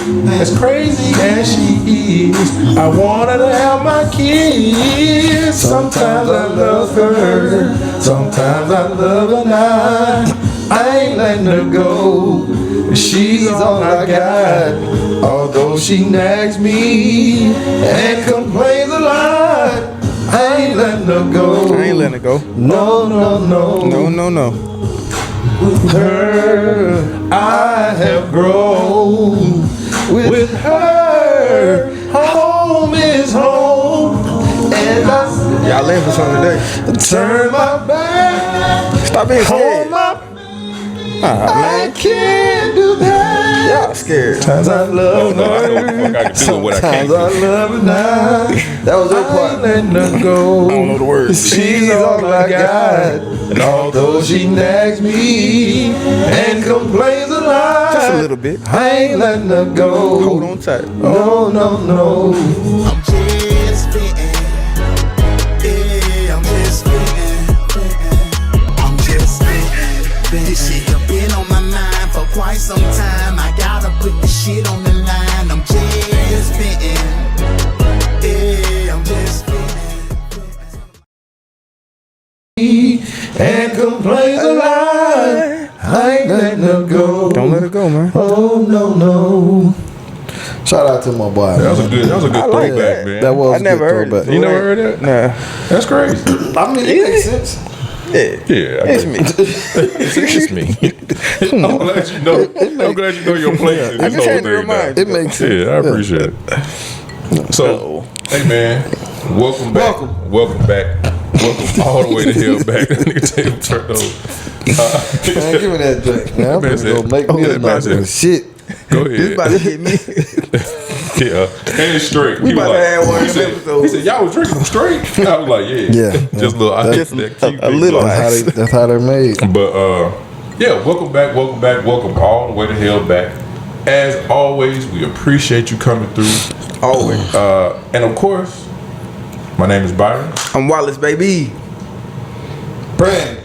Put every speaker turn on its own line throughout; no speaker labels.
As crazy as she is, I want her to have my kids. Sometimes I love her, sometimes I love her not. I ain't letting her go, she's all I got. Although she nags me and complains a lot, I ain't letting her go.
I ain't letting her go.
No, no, no.
No, no, no.
With her, I have grown. With her, home is home. And I
Y'all in for something today.
turn my back.
Stop being scared.
I can't do that.
Y'all scared.
Sometimes I love her. Sometimes I love her now.
That was your
I
part.
ain't letting her go.
I don't know the words.
She's all I got. And although she nags me and complains a lot,
Just a little bit.
I ain't letting her go.
Hold on tight.
No, no, no.
I'm just fitting. Yeah, I'm just fitting. I'm just fitting. This shit done been on my mind for quite some time. I gotta put this shit on the line. I'm just fitting. Yeah, I'm just fitting.
And complains a lot, I ain't letting her go.
Don't let her go, man.
Oh, no, no.
Shout out to my boy.
That was a good
like
throwback,
that.
man.
That was
I never
a
heard
good
it.
throwback.
You never heard that?
Nah.
That's crazy.
I mean, it makes sense.
Yeah.
Yeah,
It's me.
It's me. I'm glad you know. I'm glad you know your place. in
I
this
just
whole
had to
thing
remind
now.
It makes sense.
Yeah, I appreciate it. So, hey man, welcome back. Welcome back. Welcome all the way to hell back. That nigga table turned over.
Man, give me that drink. Man, I'm
Man
gonna
said-
go make me
that
a
man
nice
said-
one. Shit.
Go
This
ahead.
about to hit me.
Yeah, and it's straight.
We
He was
about to have one
he
of
said,
them episodes.
he said, y'all was drinking straight? I was like, yeah.
Yeah.
Just a little ice.
Just
that cute
a
big
little
glass.
ice.
That's how they're made.
But yeah, welcome back, welcome all the way to hell back. As always, we appreciate you coming through.
Always.
And of course, my name is Byron,
I'm Wallace, baby.
Brand.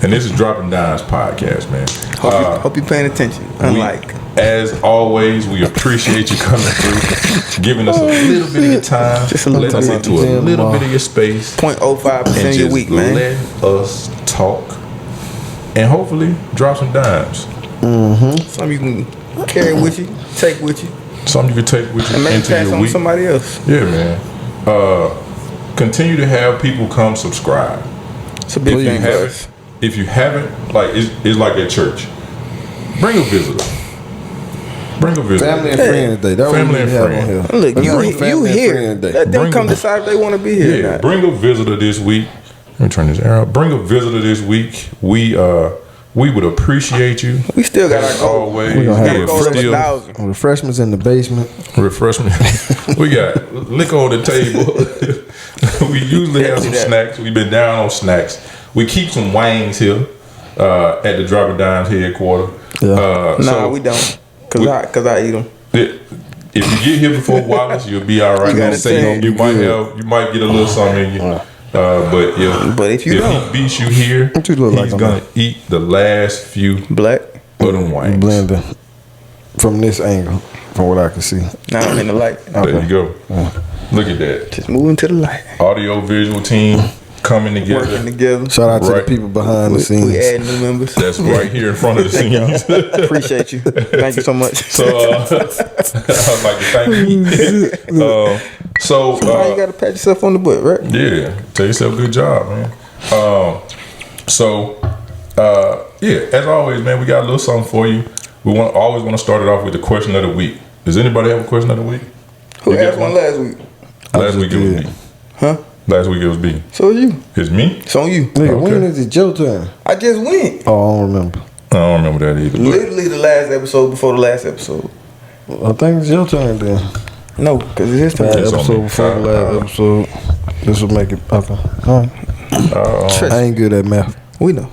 and this is Dropping Dimes podcast, man.
Hope you paying attention. Unlike.
As always, we appreciate you coming through, giving us a little bit of your time,
Just a little
letting us
time.
into a little bit of your space,
0.05%
and
of your
just
week, man.
let us talk, and hopefully drop some dimes.
Something you can carry with you, take with you,
Something you can take with you
and maybe
into
pass
your
on
week.
to somebody else.
Yeah, man. Continue to have people come subscribe.
It's a big
If you
thing for us.
haven't, if you haven't, like it's like at church. Bring a visitor. Bring a visitor.
Family and friend day. That's
Family
what
and
we have on
friend.
here.
Look,
Let's
you
bring family and
here.
friend day.
Let them
Bring
come
them.
decide if they want to be here. or
Yeah,
not.
bring a visitor this week. Let me turn this air out. Bring a visitor this week. We would appreciate you.
We still got
As
our goal.
always.
We gonna have
Yeah,
a
goal of
still
1,000.
Refreshments in the basement.
refreshment. We got liquor on the table. We usually have some snacks. We've been down on snacks. We keep some wangs here at the Dropping Dimes headquarters.
Yeah.
Nah, we don't. Cause I eat them.
If you get here before Wallace, you'll be all right.
You gotta
I'm saying
say
you might get a little something in you. But yeah,
But if you don't,
he beats you here,
What you look like
he's
on
gonna eat the last few
black.
of them wangs.
Blender. From this angle, from what I can see.
Now I'm in the light.
There you go. Look at that.
Just moving to the light.
Audio visual team coming together.
Working together.
Shout out to
Right.
the people behind the
We
scenes.
add new members.
That's right here in front of the scenes.
Appreciate you. Thank you so much.
So I'd like to thank you.
Now you gotta pat yourself on the butt, right?
Yeah, tell yourself good job, man. Yeah, as always, man, we got a little something for you. We always want to start it off with the question of the week. Does anybody have a question of the week?
Who
You got
asked one last week?
Last week it was me.
Huh?
Last week it was B.
So you.
It's me?
It's on you.
Nigga,
Okay.
when is it your turn?
I just went.
Oh, I don't remember.
I don't remember that either. But
Literally the last episode before the last episode.
I think it's your turn then.
No, because it's his
That
turn.
It's on
episode
me.
before the last episode. This will make it. Okay.
Trust
I ain't good at math.
We know.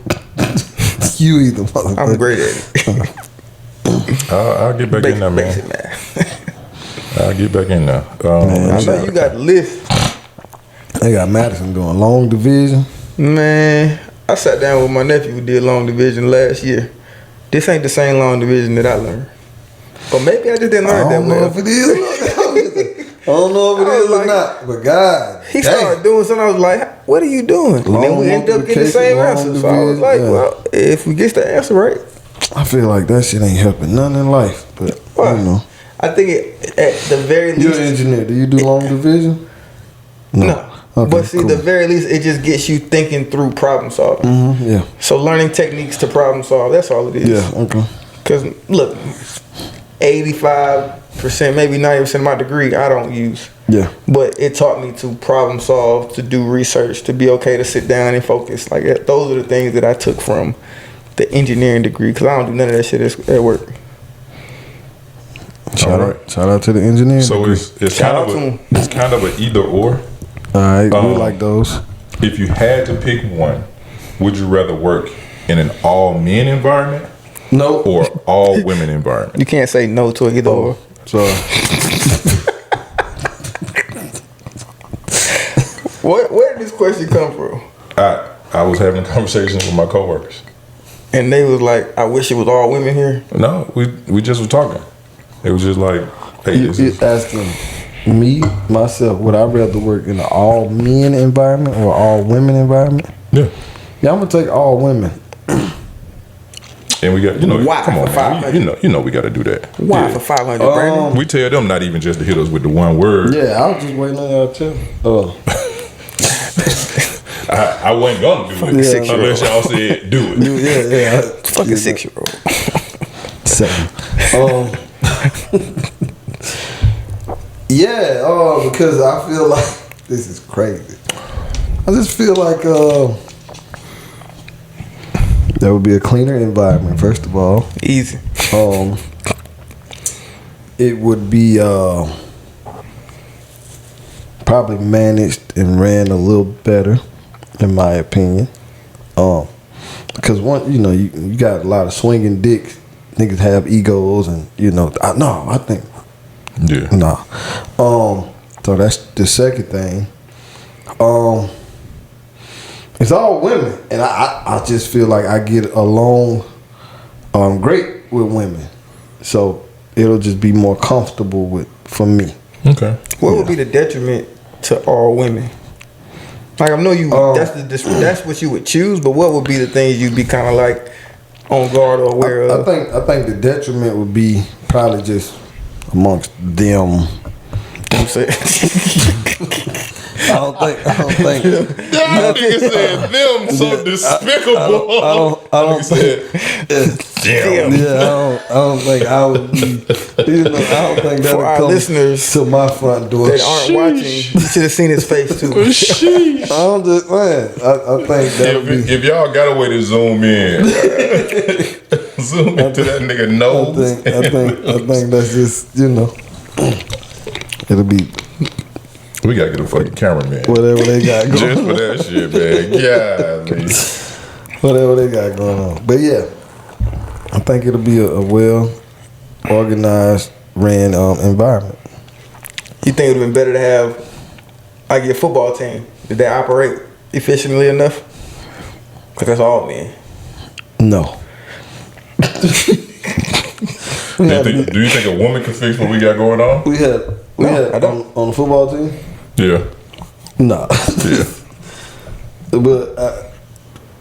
You either. motherfucker.
I'm great at it.
I'll get back in there, man.
Basic math.
I'll get back in there.
I know you got the list.
They got Madison doing long division.
Man, I sat down with my nephew who did long division last year. This ain't the same long division that I learned. Or maybe I just didn't
I
learn that
don't know
well.
if it is. I don't know if it is or not. But God,
He started doing something. I was like, "What are you doing?" And then we ended up getting the same answer. So I was like, "Well, if we get the answer right."
I feel like that shit ain't helping nothing in life. But I don't know.
I think at the very least,
You're an engineer. Do you do long division?
No.
Okay,
But see,
cool.
the very least, it just gets you thinking through problem solving.
Yeah.
So learning techniques to problem solve, that's all it is.
Yeah. Okay.
Because look, 85%, maybe 90% of my degree, I don't use.
Yeah.
But it taught me to problem solve, to do research, to be okay to sit down and focus. Like those are the things that I took from the engineering degree. Because I don't do none of that shit at work.
Shout out to the engineer.
So it's kind of an either or.
All right, we like those.
If you had to pick one, would you rather work in an all men environment
No.
or all women environment?
You can't say no to it either or.
Sorry.
Where did this question come from?
I was having conversations with my coworkers.
And they was like, I wish it was all women here.
No, we just were talking. It was just like, hey, this
You
is,
asking me, myself, would I rather work in an all men environment or all women environment?
yeah.
Yeah, I'm gonna take all women.
And we got,
Why
come on,
for
man.
500?
You know we got to do that.
Why
Yeah.
for 500, Brandon?
We tell them not even just to hit us with the one word.
Yeah, I was just waiting on y'all too.
I wasn't gonna do it
Yeah.
unless y'all said do it.
Yeah.
Fucking 6-year-old.
Seven. Yeah, because I feel like this is crazy. I just feel like there would be a cleaner environment, first of all.
Easy.
It would be probably managed and ran a little better, in my opinion. Because you got a lot of swinging dicks. Niggas have egos, and I think
Yeah.
nah. So that's the second thing. It's all women, and I just feel like I get along great with women, so it'll just be more comfortable for me.
Okay.
What would be the detriment to all women? Like I know you, that's what you would choose, but what would be the things you'd be kind of like on guard or aware of?
I think the detriment would be probably just amongst them.
I'm saying.
I don't think.
That nigga said them so despicable.
I don't think.
Damn.
Yeah, I don't think I would be. I don't think that
For
would
our
come
listeners
to my front door.
that aren't watching, you should have seen his face too.
Sheesh.
I'm just man. I think that would be.
If y'all got a way to zoom in, zoom into that nigga nose.
I think that's just it'll be
We gotta get a fucking cameraman
whatever they got going.
just for that shit, man. Golly.
Whatever they got going on. But yeah, I think it'll be a well organized, ran environment.
You think it would have been better to have like your football team? Did they operate efficiently enough? Because that's all men.
No.
Do you think a woman can fix what we got going on?
We had
I don't.
on the football team.
Yeah.
Nah.
Yeah.
But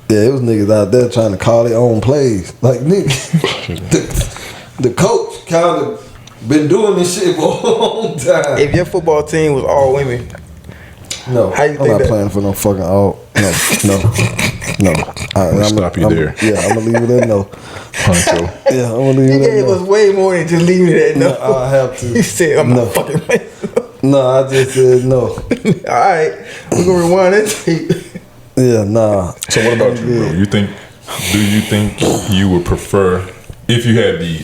it was niggas out there trying to call their own plays. Like niggas, the coach kind of been doing this shit for a long time.
If your football team was all women,
No,
How you
I'm
think
not
that-
playing for no fucking all. No.
I'ma stop you there.
Yeah, I'm gonna leave it at no.
Poncho.
Yeah, I'm gonna leave
you
it at
gave us
no.
way more than just leaving it at no.
No, I have to.
You said I'm
No.
not fucking playing.
No, I just said no.
All right, we're gonna rewind that tape.
Yeah, nah.
So what about you, bro? Do you think you would prefer if you had the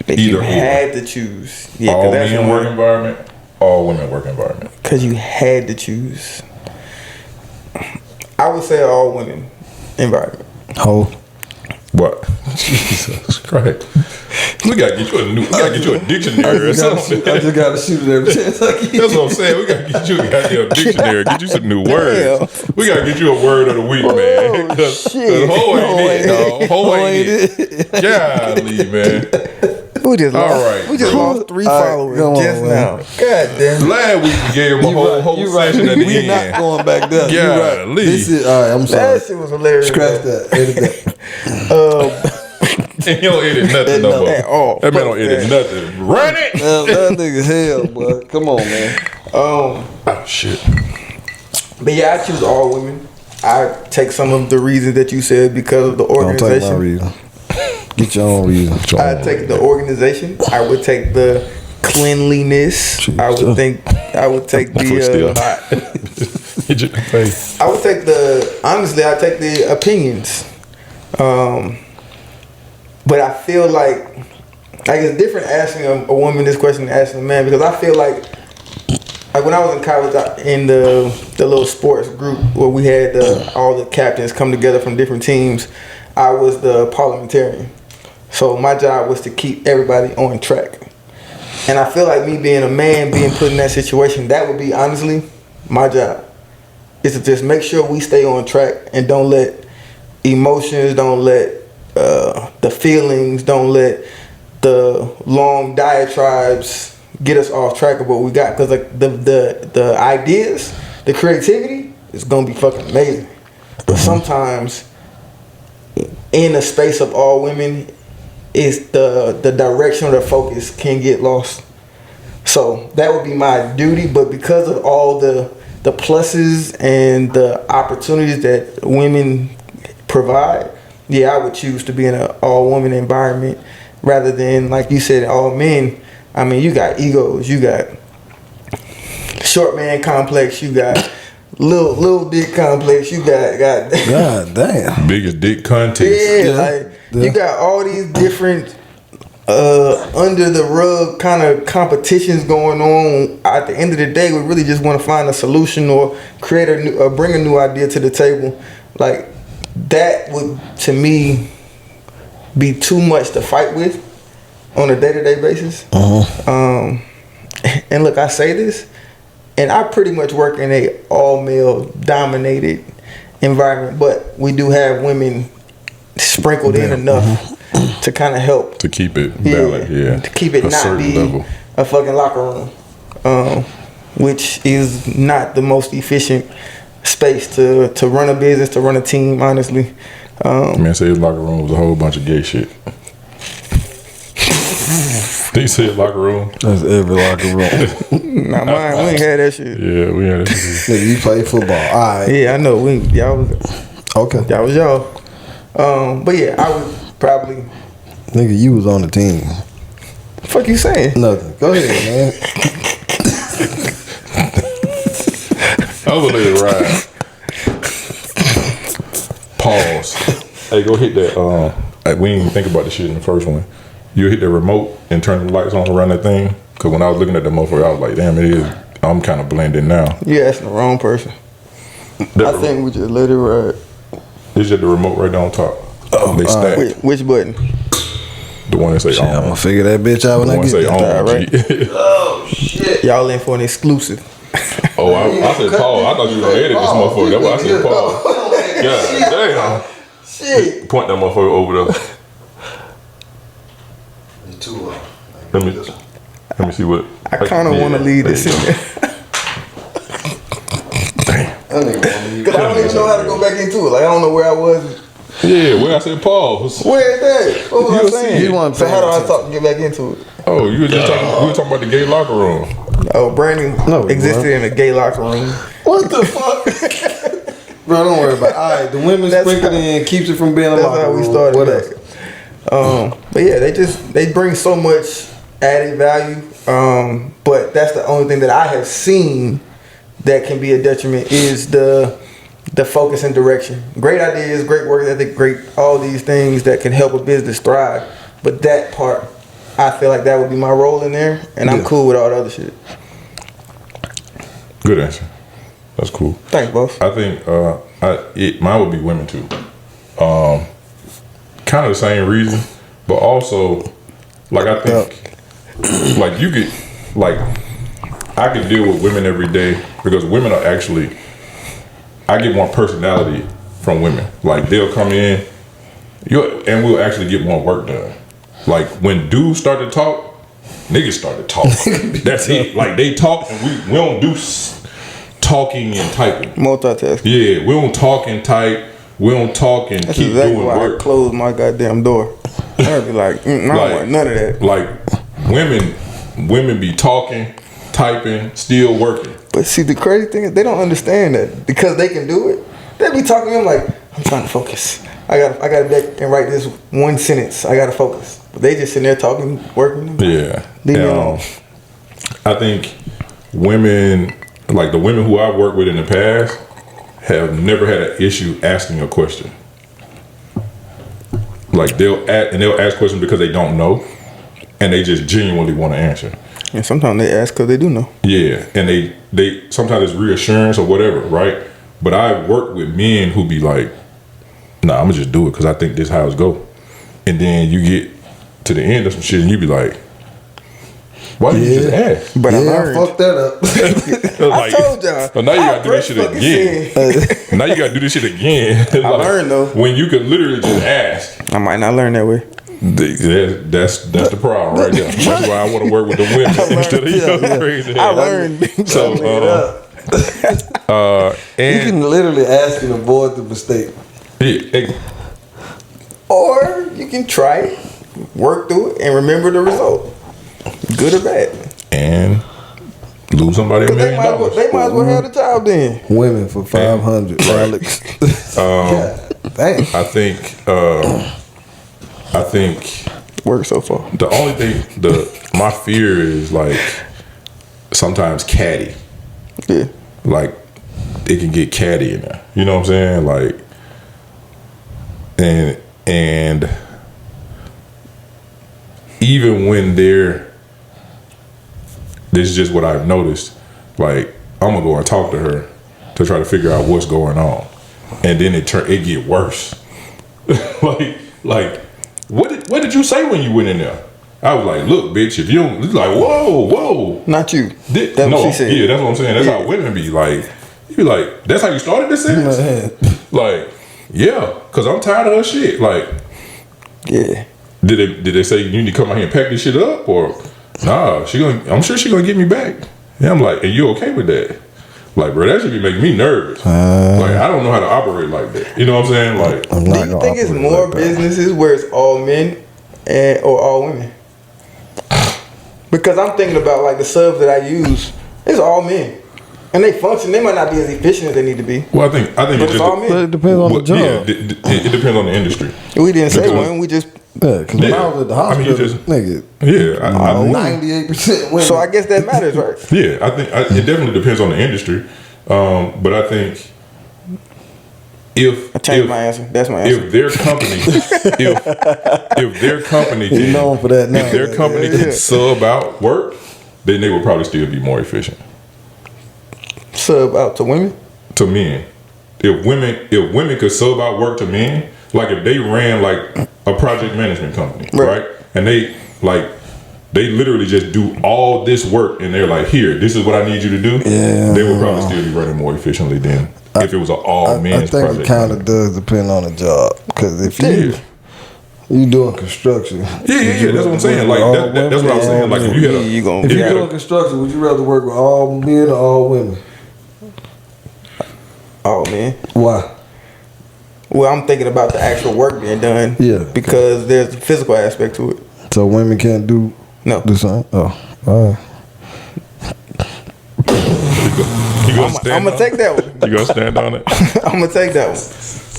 If
either
you
or,
had to choose, yeah,
all
because
men work environment, all women work environment?
Because you had to choose. I would say all women environment.
Ho.
What? Jesus Christ. We gotta get you a dictionary or something.
I just gotta shoot it every chance I get.
That's what I'm saying. We gotta get you a goddamn dictionary. Get you some new words. We gotta get you a word of the week, man. Cause
shit.
hoe ain't it, dog. Hoe ain't it. Golly, man.
We just
All
lost.
right,
We just
bro.
lost 3
All right,
followers
come on,
just
man.
now. God damn.
Last week we gave him a whole
You right.
session at the
We
end.
not going back there. You right.
Golly.
This is all right. I'm sorry.
That shit was hilarious.
Scratch
though.
that. Edit that.
And he don't edit nothing no more.
At all.
That man don't
Fuck
edit
that.
nothing. Run it.
That nigga hell, boy. Come on, man.
Oh shit.
But yeah, I choose all women. I take some of the reasons that you said because of the
Don't take my
organization.
reason. Get your own reason.
I take the organization. I would take the cleanliness. I would take
Foot still
the.
hot. Hit your face.
I would take I take the opinions. But I feel like it's different asking a woman this question than asking a man, because I feel like when I was in college, in the little sports group where we had all the captains come together from different teams, I was the parliamentarian. So my job was to keep everybody on track. And I feel like me being a man, being put in that situation, that would be honestly my job. Is to just make sure we stay on track and don't let emotions, don't let the feelings, don't let the long diatribes get us off track of what we got. Because like the ideas, the creativity is gonna be fucking amazing. But sometimes in the space of all women, is the direction or the focus can get lost. So that would be my duty. But because of all the pluses and the opportunities that women provide, yeah, I would choose to be in an all-woman environment rather than, like you said, all men. I mean, you got egos, you got short man complex, you got little dick complex, you got
God damn.
Biggest dick contest.
You got all these different under the rug kind of competitions going on. At the end of the day, we really just want to find a solution or create or bring a new idea to the table. Like that would, to me, be too much to fight with on a day-to-day basis. And look, I say this, and I pretty much work in a all-male dominated environment, but we do have women sprinkled in enough to kind of help
To keep it balanced, yeah.
to keep it
a
not
certain
be
level.
a fucking locker room, which is not the most efficient space to run a business, to run a team, honestly.
Man said his locker room was a whole bunch of gay shit. They said locker room.
That's every locker room.
Not mine. We ain't had that shit.
Yeah, we had it.
Nigga, you play football. All right.
Yeah, I know. Y'all was
Okay.
y'all. But yeah, I would probably.
Nigga, you was on the team.
Fuck you saying?
Nothing. Go ahead, man.
I was gonna let it ride. Pause. Hey, go hit that. We didn't even think about the shit in the first one. You hit the remote and turn the lights on around that thing. Cause when I was looking at the motherfucker, I was like, damn, it is. I'm kind of blending now.
You asking the wrong person. I think we just let it ride.
It's just the remote right down top. They stacked.
Which button?
The one that say
Shit,
on.
I'm gonna figure that bitch out when
The
I
one
get
say
there.
on.
right.
G.
Oh shit.
Y'all in for an exclusive.
Oh, I said Paul. I thought you were gonna edit this motherfucker. That's why I said Paul. God damn.
Shit.
Point that motherfucker over there. Let me see what.
I kind of want to leave this in there. Because I don't even know how to go back into it. Like, I don't know where I was.
Yeah, where I said pause.
Where is that? What was I saying?
you want
So how do I
paying
get back into it?
Oh, you were just talking. We were talking about the gay locker room.
Oh, Brandon existed in a gay locker room.
What the fuck? Bro, don't worry about it. All right, the women
That's
sprinkled in keeps it from being a
That's
locker
how we
room.
started.
What
back.
else?
But yeah, they bring so much added value. But that's the only thing that I have seen that can be a detriment is the focus and direction. Great ideas, great work ethic, great all these things that can help a business thrive. But that part, I feel like that would be my role in there, and I'm cool with all the other shit.
Good answer. That's cool.
Thanks, boss.
I think mine would be women too. Kind of the same reason, but also like I think like you could like I could deal with women every day because women are actually I get more personality from women. Like they'll come in, and we'll actually get more work done. Like when dudes start to talk, niggas start to talk. That's it. Like they talk and we don't do talking and typing.
Multitasking.
Yeah, we don't talk and type. We don't talk and
That's
keep
exactly
doing
why
work.
I closed my goddamn door. I'd be like, I don't want none of that.
Like women be talking, typing, still working.
But see, the crazy thing is they don't understand that because they can do it. They be talking to me, I'm like, I'm trying to focus. I gotta back and write this one sentence. I gotta focus. But they just sitting there talking, working.
Yeah.
Leave me alone.
I think women, like the women who I've worked with in the past, have never had an issue asking a question. Like they'll ask questions because they don't know, and they just genuinely want to answer.
And sometimes they ask because they do know.
Yeah, and they sometimes it's reassurance or whatever, right? But I worked with men who be like, "Nah, I'm gonna just do it because I think this how it's go," and then you get to the end of some shit and you be like, "Why did you just ask?"
But I
I
learned.
fucked that up.
Like,
I told y'all.
But now you gotta do this
I
shit again. Now you gotta do this shit again.
I learned though.
When you can literally just ask.
I might not learn that way.
That's the problem right there. That's why I want to work with the women instead of you crazy.
I learned.
So,
You
and
can literally ask and avoid the mistake.
yeah,
Or you can try it, work through it, and remember the result. Good or bad.
and lose somebody $1
They
million.
might as well have the job then.
Women for 500, Alex. Dang.
I think
Work so far.
the only thing my fear is like sometimes catty.
Yeah.
Like it can get catty in there. You know what I'm saying? Like and even when this is just what I've noticed, like I'm gonna go and talk to her to try to figure out what's going on. And then it get worse. like what did you say when you went in there? I was like, look, bitch, if you don't, it's like, whoa.
Not you. That's
No,
what she said.
yeah, that's what I'm saying. That's
Yeah.
how women be like. You be like, that's how you started this sentence? Like, yeah, because I'm tired of her shit. Like,
Yeah.
did they say you need to come out here and pack this shit up? Or, nah, I'm sure she gonna get me back. Yeah, I'm like, and you okay with that? Like, bro, that should be making me nervous. Like, I don't know how to operate like that. You know what I'm saying? Like,
I'm
Do
not
you
gonna
think it's
operate
more
like that.
businesses where it's all men or all women? Because I'm thinking about like the subs that I use, it's all men. And they function, they might not be as efficient as they need to be.
well, I think
But
it
it's
just
all
But it
men.
depends on the
well,
job.
yeah, it depends on the industry.
We didn't say
Because-
one, we just
Yeah, because when
Yeah.
I was at the
I mean, you
hospital, nigga,
Yeah,
98% women.
so I guess that matters, right?
yeah. I think it definitely depends on the industry. But I think if
I changed my answer. That's my answer.
if their company if their company
He's
can,
known for that now.
if their company
Yeah.
can sub out work, then they would probably still be more efficient.
Sub out to women?
To men, if women could sub out work to men, like if they ran like a project management company,
Right.
right? And they literally just do all this work, and they're like, here, this is what I need you to do.
Yeah.
They would probably still be running more efficiently than if it was an all
I
men's
think
project.
it kind of does depend on the job. Because if you doing construction,
Yeah, that's what I'm saying. Like that's what I'm saying. Like if you had a,
You gonna
If
if
you're
you had
doing
a,
construction, would you rather work with all men or all women?
Oh man.
Why?
Well, I'm thinking about the actual work being done.
Yeah.
Because there's a physical aspect to it.
So women can't do
No.
the same? Oh, all right.
you gonna stand
I'm gonna
on
take
it?
that one.
You gonna stand on it?
I'm gonna take that one.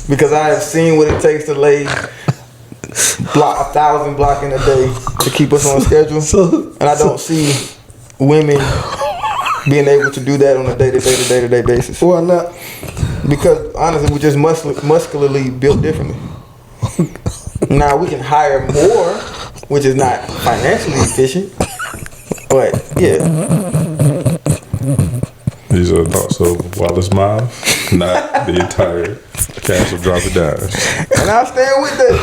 Because I have seen what it takes to lay 1,000 block in a day to keep us on schedule. And I don't see women being able to do that on a day-to-day basis.
Why not?
Because honestly, we're just muscularly built differently. Now we can hire more, which is not financially efficient. But yeah,
These are thoughts of Wallace Miles, not the entire cast of Drop It Dimes.
and I'll stand with that.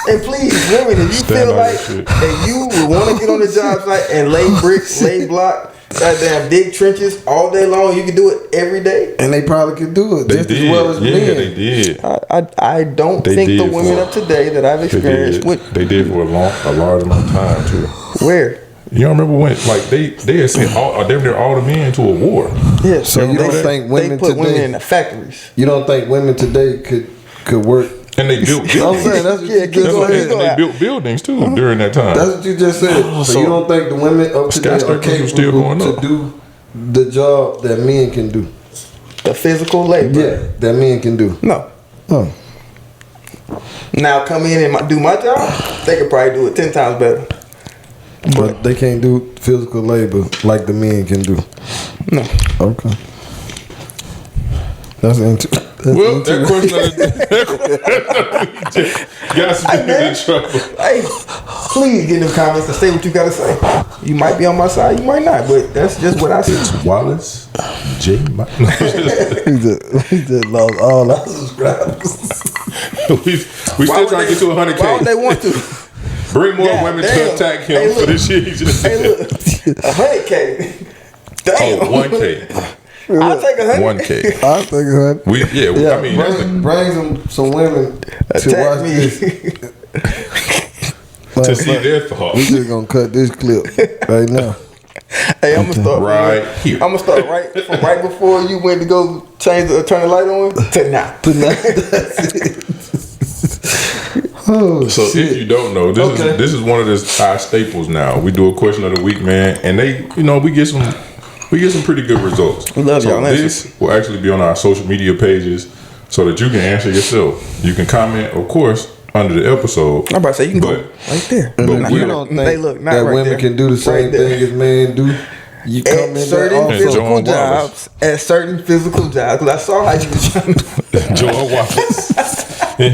And please, women, if you
Stand
feel
on
like
that shit.
that you would want to get on the job site and lay bricks, lay block, goddamn dig trenches all day long. You can do it every day.
And they probably could do it
They
just
did.
as well as
Yeah,
men.
they did.
I don't
They
think the
did
women
for-
of today that I've
They
experienced
did.
with
They did for a large amount of time too.
where.
You don't remember when like they had sent damn near all the men to a war.
Yeah,
So you don't think
they
women
put women
today?
in the factories.
You don't think women today could work?
And they built
I'm
buildings.
saying that's what
Yeah,
you
keep
just
going,
said.
And they built buildings too during that time.
That's what you just said. So you don't think the women of today are
Skyscrapers are still
capable
going
to
up.
do the job that men can do?
The physical labor.
Yeah, that men can do.
No.
Oh.
Now come in and do my job. They could probably do it 10 times better.
But they can't do physical labor like the men can do.
No.
Okay. That's interesting.
Well, that question got some niggas in trouble.
Hey, please get in the comments and say what you gotta say. You might be on my side, you might not, but that's just what I see.
Wallace J.
He just lost all our subscribers.
we still trying to get to 100K.
Why would they want to?
Bring more
God
women
damn.
to attack him
Hey,
for
look.
the shit he just
Hey,
said.
look, 100K. Damn.
Oh, 1K.
I'll take 100.
1K.
I think, huh?
I mean, that's the,
bring some women to
Attack
watch
me.
this.
to see their thoughts.
We just gonna cut this clip right now.
Hey, I'm gonna start
Right here.
I'm gonna start right before you went to go turn the light on to now.
That's it. Oh,
So
shit.
if you don't know, this is one of our staples now. We do a question of the week, man, and we get some pretty good results.
We love y'all.
This will actually be on our social media pages so that you can answer yourself. You can comment, of course, under the episode.
I'm about to say you can go
But-
right there.
but
Nah,
we
you don't think
they look not
that
right
women
there.
can do the same
Right there.
thing as men do? You come
At
in there
certain
also.
Joan
physical
Wallace.
jobs, at certain physical jobs, because I saw how you was trying to.
Joel Wallace in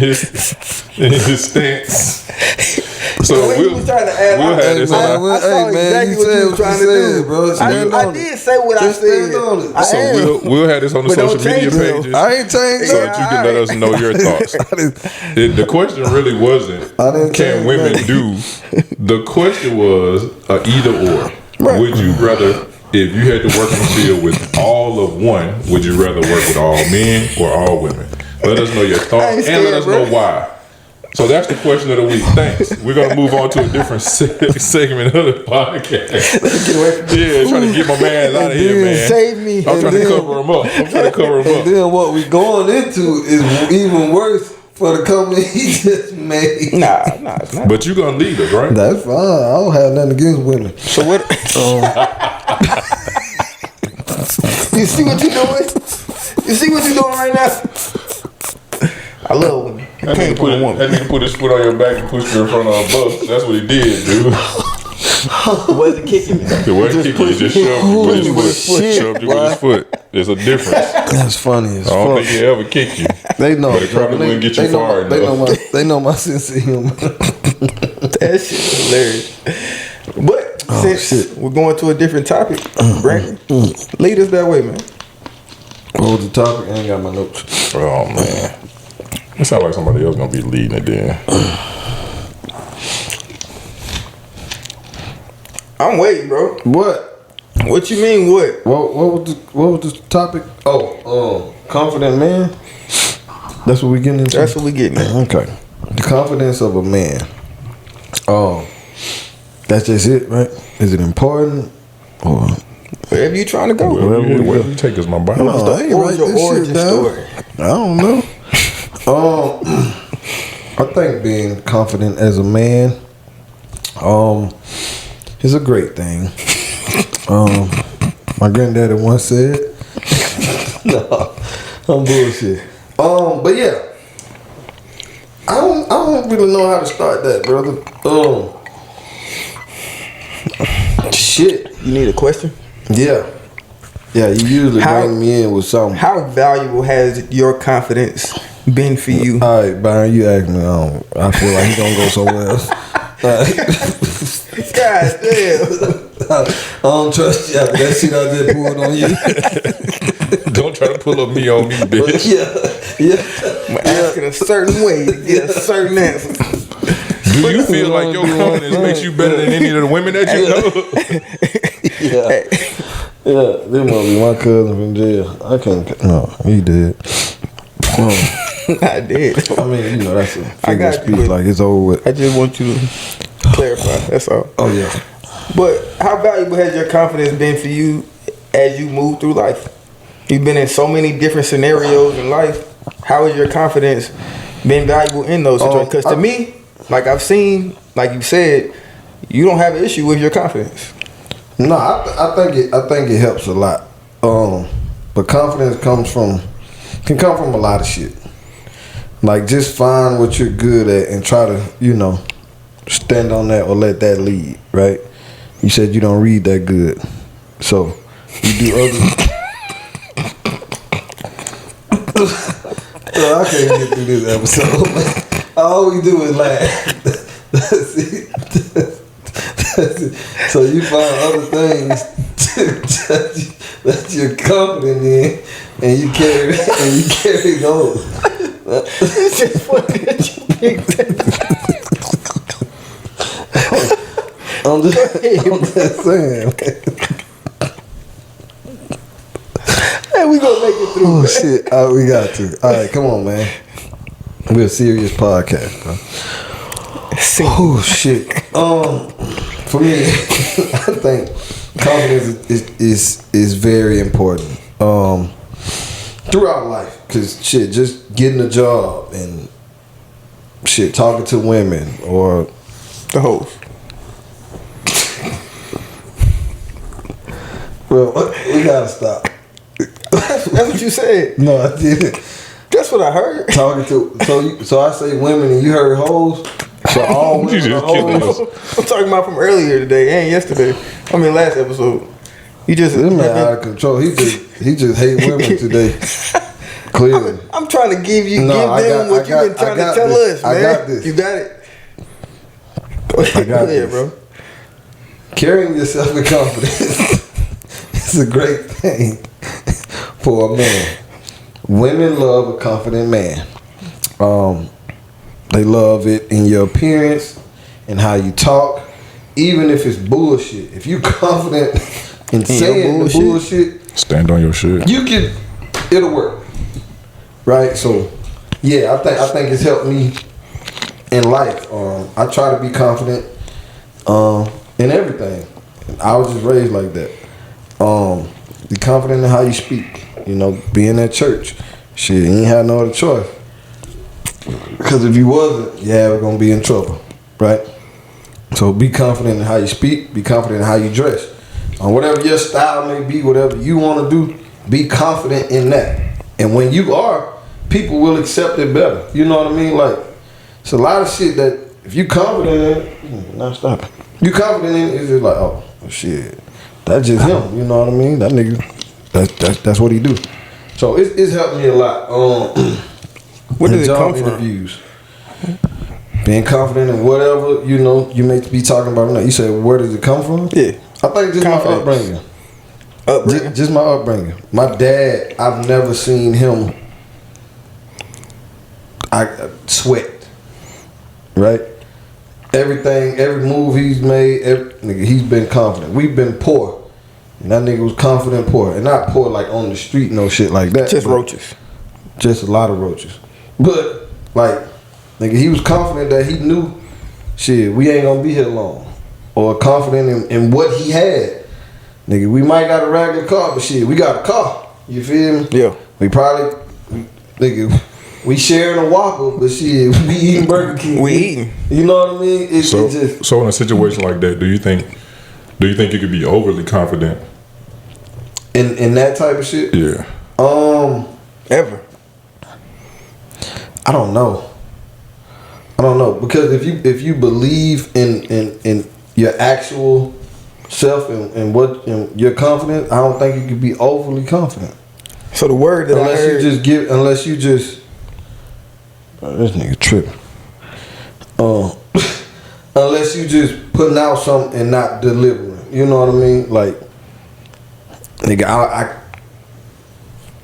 his stance. So
The way you was trying to add
we'll
on.
have this
I
on our,
saw exactly what you was trying to do.
bro. Stand
I
on
did
it.
say what I
Just stand
said.
on it.
I
so
am.
we'll have this on the
But don't
social media
change it.
pages
I ain't changed
so
that.
that you can let us know your thoughts. The question really wasn't
I didn't
can
change
women
nothing.
do. The question was either or. Would you rather, if you had to work in the field with all of one, would you rather work with all men or all women? Let us know your
I
thoughts
ain't
and let
scared,
us
bro.
know why. So that's the question of the week. Thanks. We're gonna move on to a different segment of the podcast.
Get away from me.
Yeah, trying to get my man out of here, man.
Save me.
I'm trying to
then-
cover him up.
And then what we going into is even worse for the company he just made.
Nah, it's not.
But you gonna lead us, right?
That's fine. I don't have nothing against women.
So what? You see what you're doing? You see what you're doing right now? I love women. You
That
can't put a
nigga
woman.
put his foot on your back and pushed you in front of a bus. That's what he did, dude.
Wasn't kicking me.
The way he just shoved you with his foot.
Shit,
Shoved you with his foot. There's a difference.
That's funny as
I don't
fuck.
think he ever kicked you.
They know.
But it probably wouldn't get you
they know,
far enough.
They know my sense of humor.
That shit hilarious. But since
shit.
we're going to a different topic, Brandon, lead us that way, man.
What was the topic? I ain't got my notes.
Oh, man. It sounds like somebody else gonna be leading it then.
I'm waiting, bro.
What?
What you mean, what?
What was the topic? Oh, confident man. That's what we getting into.
That's what we getting at.
Okay. The confidence of a man. That's just it, right? Is it important? Or
Wherever you trying to go.
Wherever you take us, my boy.
I ain't
What
write
was your
this shit
origin
down.
story?
I don't know. I think being confident as a man, is a great thing. My granddaddy once said, "No, I'm bullshit." But yeah, I don't really know how to start that, brother. Shit.
You need a question?
Yeah. You usually
How-
bring me in with something.
How valuable has your confidence been for you?
All right, Byron, you ask me. I feel like he gonna go somewhere else.
God damn.
I don't trust you after that shit I just pulled on you.
Don't try to pull up me on me,
But
bitch.
yeah.
I'm asking a certain way to get a certain answer.
Do you feel like your confidence makes you better than any of the women that you know?
Yeah, them must be my cousin from jail. I can't. No, he did.
I did.
I mean, you know, that's a
I
figure of
got you,
speech.
but
Like it's over with.
I just want you to clarify. That's all.
Oh yeah.
But how valuable has your confidence been for you as you move through life? You've been in so many different scenarios in life. How has your confidence been valuable in those situations? Because to me, like I've seen, like you said, you don't have an issue with your confidence.
No, I think it helps a lot. But confidence can come from a lot of shit. Like just find what you're good at and try to, you know, stand on that or let that lead, right? You said you don't read that good. So you do other I can't get through this episode. All we do is laugh. That's it. So you find other things that you're confident in, and you carry those.
It's just funny that you picked that.
I'm just saying.
Hey, we gonna make it through.
Oh shit! We got to. All right, come on, man. We're a serious podcast, bro. Oh shit. For me, I think confidence is very important throughout life. Cause shit, just getting a job and shit, talking to women or
The hoes.
Well, we gotta stop.
That's what you said.
No, I didn't.
That's what I heard.
Talking to so I say women and you heard hoes. So all women
You
are
just killing
hoes.
us.
I'm talking about from earlier today and yesterday. I mean, last episode. You just
This man out of control. He just hate women today. Clearly.
I'm trying to give them what you've been trying to tell us, man.
I got this.
You got it.
I got this.
bro.
Carrying yourself with confidence is a great thing for a man. Women love a confident man. They love it in your appearance and how you talk, even if it's bullshit. If you confident in saying the bullshit,
Stand on your shit.
it'll work, right? So, yeah, I think it's helped me in life. I try to be confident in everything. I was just raised like that. Be confident in how you speak. You know, being at church, shit, you ain't had no other choice. Because if you wasn't, we're gonna be in trouble, right? So be confident in how you speak. Be confident in how you dress. Whatever your style may be, whatever you want to do, be confident in that. And when you are, people will accept it better. You know what I mean? Like, it's a lot of shit that if you confident in it, not stop it. You confident in it, it's just like, oh shit, that's just him. You know what I mean? That nigga, that's what he do. So it's helped me a lot.
Where did it come from?
Interviews. Being confident in whatever, you know, you may be talking about. You said, where does it come from?
Yeah.
I think just
Confidence.
my upbringing. Just my upbringing. My dad, I've never seen him sweat. Right? Everything, every move he's made, nigga, he's been confident. We've been poor. And that nigga was confident poor. And not poor like on the street, no shit like that.
Just roaches.
Just a lot of roaches. But, like, nigga, he was confident that he knew, shit, we ain't gonna be here long. Or confident in what he had. Nigga, we might got a regular car, but shit, we got a car. You feel me?
Yeah.
We probably, nigga, we sharing a Whopper, but shit, we eating Burger King.
We eating.
You know what I mean?
So in a situation like that, do you think you could be overly confident?
In that type of shit?
Yeah.
Ever.
I don't know. Because if you believe in your actual self and what you're confident, I don't think you could be overly confident.
So the word that
Unless
I heard,
you just this nigga tripping. Unless you just putting out something and not delivering. You know what I mean? Like, nigga,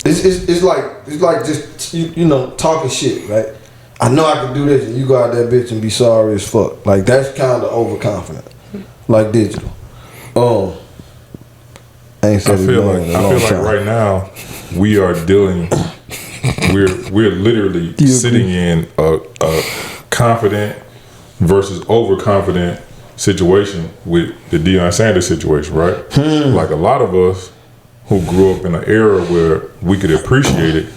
it's like just you know, talking shit, right? I know I can do this, and you go out that bitch and be sorry as fuck. Like that's kind of overconfident, like digital. I ain't said
I feel like right now we are dealing. We're literally sitting in a confident versus overconfident situation with the Deion Sanders situation, right? Like a lot of us who grew up in an era where we could appreciate it,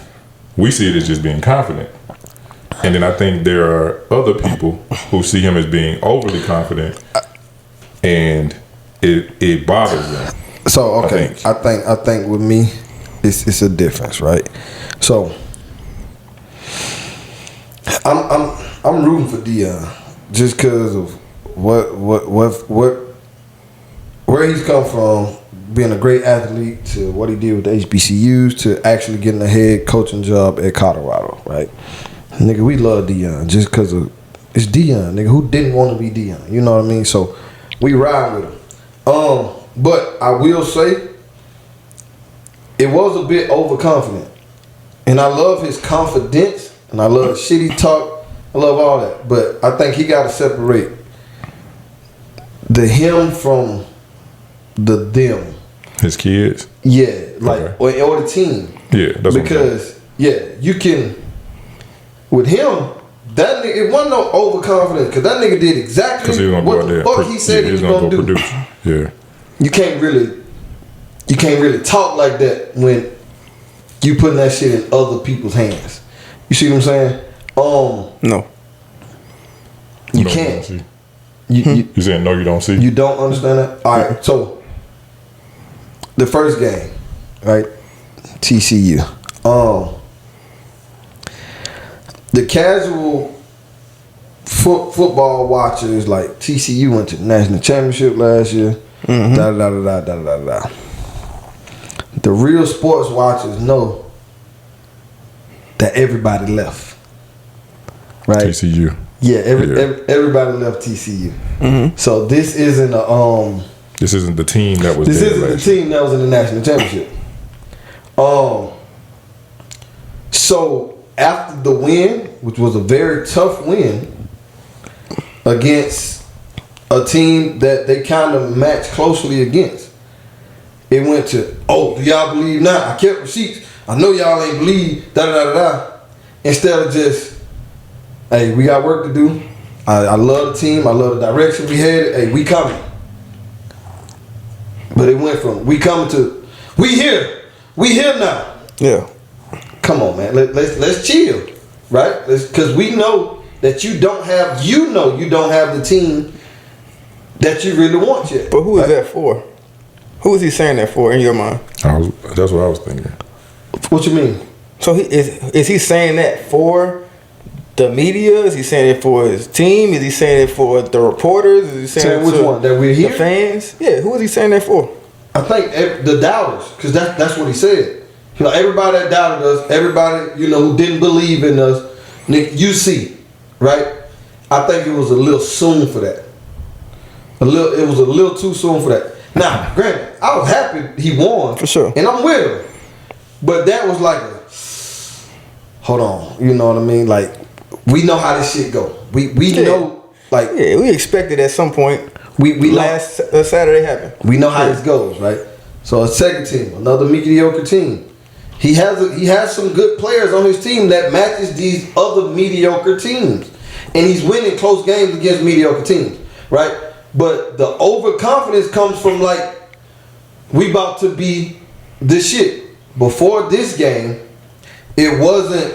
we see it as just being confident. And then I think there are other people who see him as being overly confident, and it bothers them.
So okay, I think with me, it's a difference, right? So I'm rooting for Deion just because of where he's come from, being a great athlete, to what he did with the HBCUs, to actually getting a head coaching job at Colorado, right? Nigga, we love Deion just because of it's Deion, nigga. Who didn't want to be Deion? You know what I mean? So we ride with him. But I will say it was a bit overconfident, and I love his confidence, and I love the shit he talk. I love all that, but I think he got to separate the him from the them.
His kids?
Yeah, like
okay.
or the team.
Yeah, that's
because you can with him. That nigga, it wasn't no overconfidence because that nigga did exactly what the fuck he said he was gonna do.
Produce. Yeah,
you can't really talk like that when you putting that shit in other people's hands. You see what I'm saying?
No.
You can't.
You saying no? You don't see?
You don't understand that? All right. So the first game, right? TCU. The casual football watchers, like TCU went to the national championship last year. Da da da da da da da. The real sports watchers know that everybody left. Right?
TCU.
Yeah, everybody left TCU. So this isn't a
This isn't the team that was.
This isn't the team that was in the national championship. So after the win, which was a very tough win against a team that they kind of matched closely against, it went to, oh, do y'all believe now? I kept receipts. I know y'all ain't believe, da da da da. Instead of just, hey, we got work to do. I love the team. I love the direction we headed. Hey, we coming. But it went from we coming to we here. We here now.
Yeah.
Come on, man. Let's chill, right? Because we know that you don't have the team that you really want yet.
But who is that for? Who is he saying that for in your mind?
That's what I was thinking.
What you mean?
So is he saying that for the media? Is he saying it for his team? Is he saying it for the reporters? Is he saying
which one? That we're here?
The fans? Yeah, who is he saying that for?
I think the doubters, because that's what he said. You know, everybody that doubted us, everybody, who didn't believe in us, you see, right? I think it was a little soon for that. It was a little too soon for that. Now, granted, I was happy he won.
For sure.
And I'm with him. But that was like hold on, you know what I mean? Like, we know how this shit go. We know, like...
Yeah, we expected at some point.
We
last Saturday happened.
We know how this goes, right? So a second team, another mediocre team. He has some good players on his team that matches these other mediocre teams. And he's winning close games against mediocre teams, right? But the overconfidence comes from like, we about to be the shit. Before this game, it wasn't,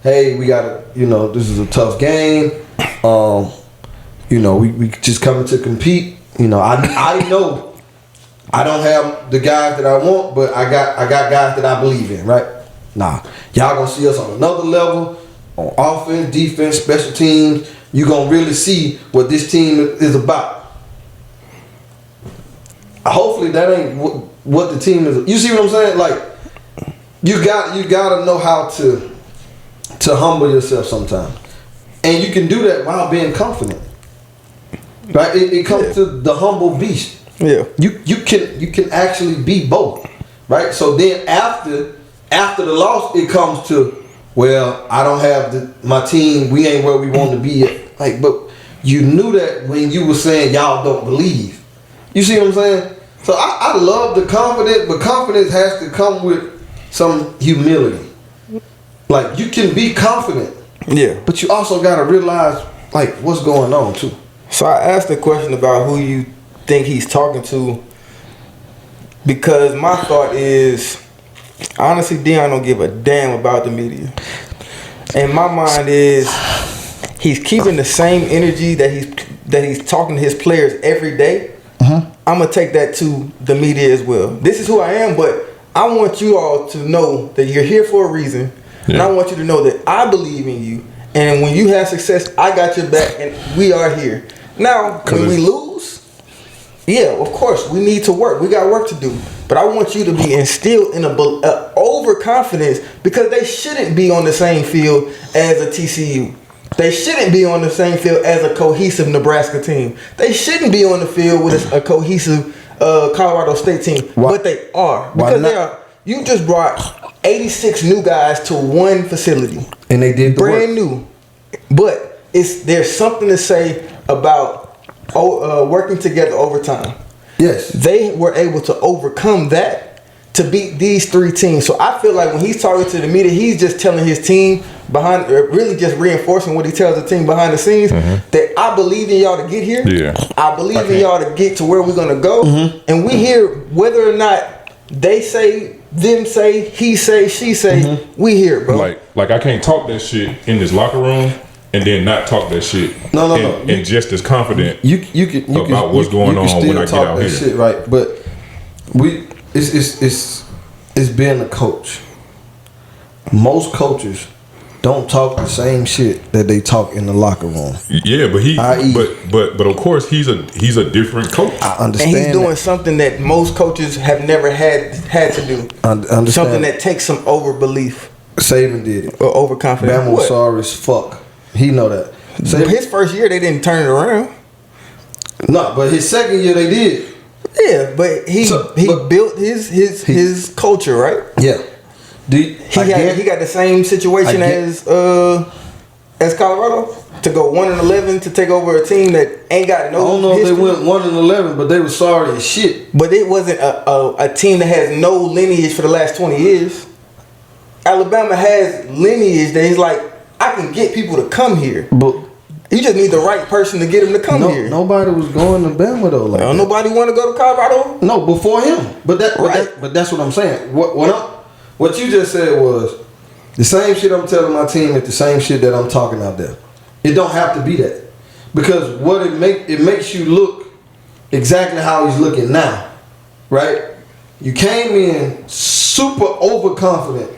hey, we gotta, this is a tough game. We just coming to compete. I know I don't have the guys that I want, but I got guys that I believe in, right? Nah, y'all gonna see us on another level, on offense, defense, special teams. You gonna really see what this team is about. Hopefully that ain't what the team is. You see what I'm saying? Like, you gotta know how to humble yourself sometimes, and you can do that while being confident. Right? It comes to the humble beast.
Yeah.
You can actually be both. Right? So then after the loss, it comes to, well, I don't have my team. We ain't where we want to be yet. Like, but you knew that when you were saying y'all don't believe. You see what I'm saying? So I love the confidence, but confidence has to come with some humility. Like, you can be confident,
Yeah,
but you also got to realize like what's going on too.
So I asked a question about who you think he's talking to, because my thought is, honestly, Deion don't give a damn about the media. And my mind is, he's keeping the same energy that he's talking to his players every day. I'm gonna take that to the media as well. This is who I am, but I want you all to know that you're here for a reason, and I want you to know that I believe in you. And when you have success, I got your back, and we are here. Now, when we lose, yeah, of course, we need to work. We got work to do. But I want you to be instilled in a overconfidence, because they shouldn't be on the same field as a TCU. They shouldn't be on the same field as a cohesive Nebraska team. They shouldn't be on the field with a cohesive Colorado State team.
Why?
But they are. Because they are. You just brought 86 new guys to one facility.
And they did the
brand
work.
new. But there's something to say about working together over time.
Yes.
They were able to overcome that to beat these three teams. So I feel like when he's talking to the media, he's just telling his team really just reinforcing what he tells the team behind the scenes, that I believe in y'all to get here.
Yeah.
I believe in y'all to get to where we're going to go. And we hear whether or not they say, them say, he say, she say, we hear, bro.
Like I can't talk that shit in this locker room and then not talk that shit.
No.
And just as confident
You can
about what's going on
still
when I get
talk
out
that
here.
shit, right? But it's being a coach. Most coaches don't talk the same shit that they talk in the locker room.
Yeah, but of course he's a different coach.
I understand.
And he's doing something that most coaches have never had to do.
Understand.
Something that takes some overbelief
Saban did it.
or overconfidence.
Bama was sorry as fuck. He know that.
His first year they didn't turn it around.
No, but his second year they did.
Yeah, but he built his culture, right?
Yeah. He
got the same situation as Colorado, to go 1-11 to take over a team that ain't got no.
I don't know
history.
if they went 1-11, but they were sorry as shit.
But it wasn't a team that has no lineage for the last 20 years. Alabama has lineage that he's like, I can get people to come here.
But
you just need the right person to get them to come here.
Nobody was going to Bama though. Like
Nobody want to go to Colorado.
No, before him. But that's what I'm saying. What you just said was the same shit I'm telling my team is the same shit that I'm talking out there. It don't have to be that, because what it makes you look exactly how he's looking now, right? You came in super overconfident.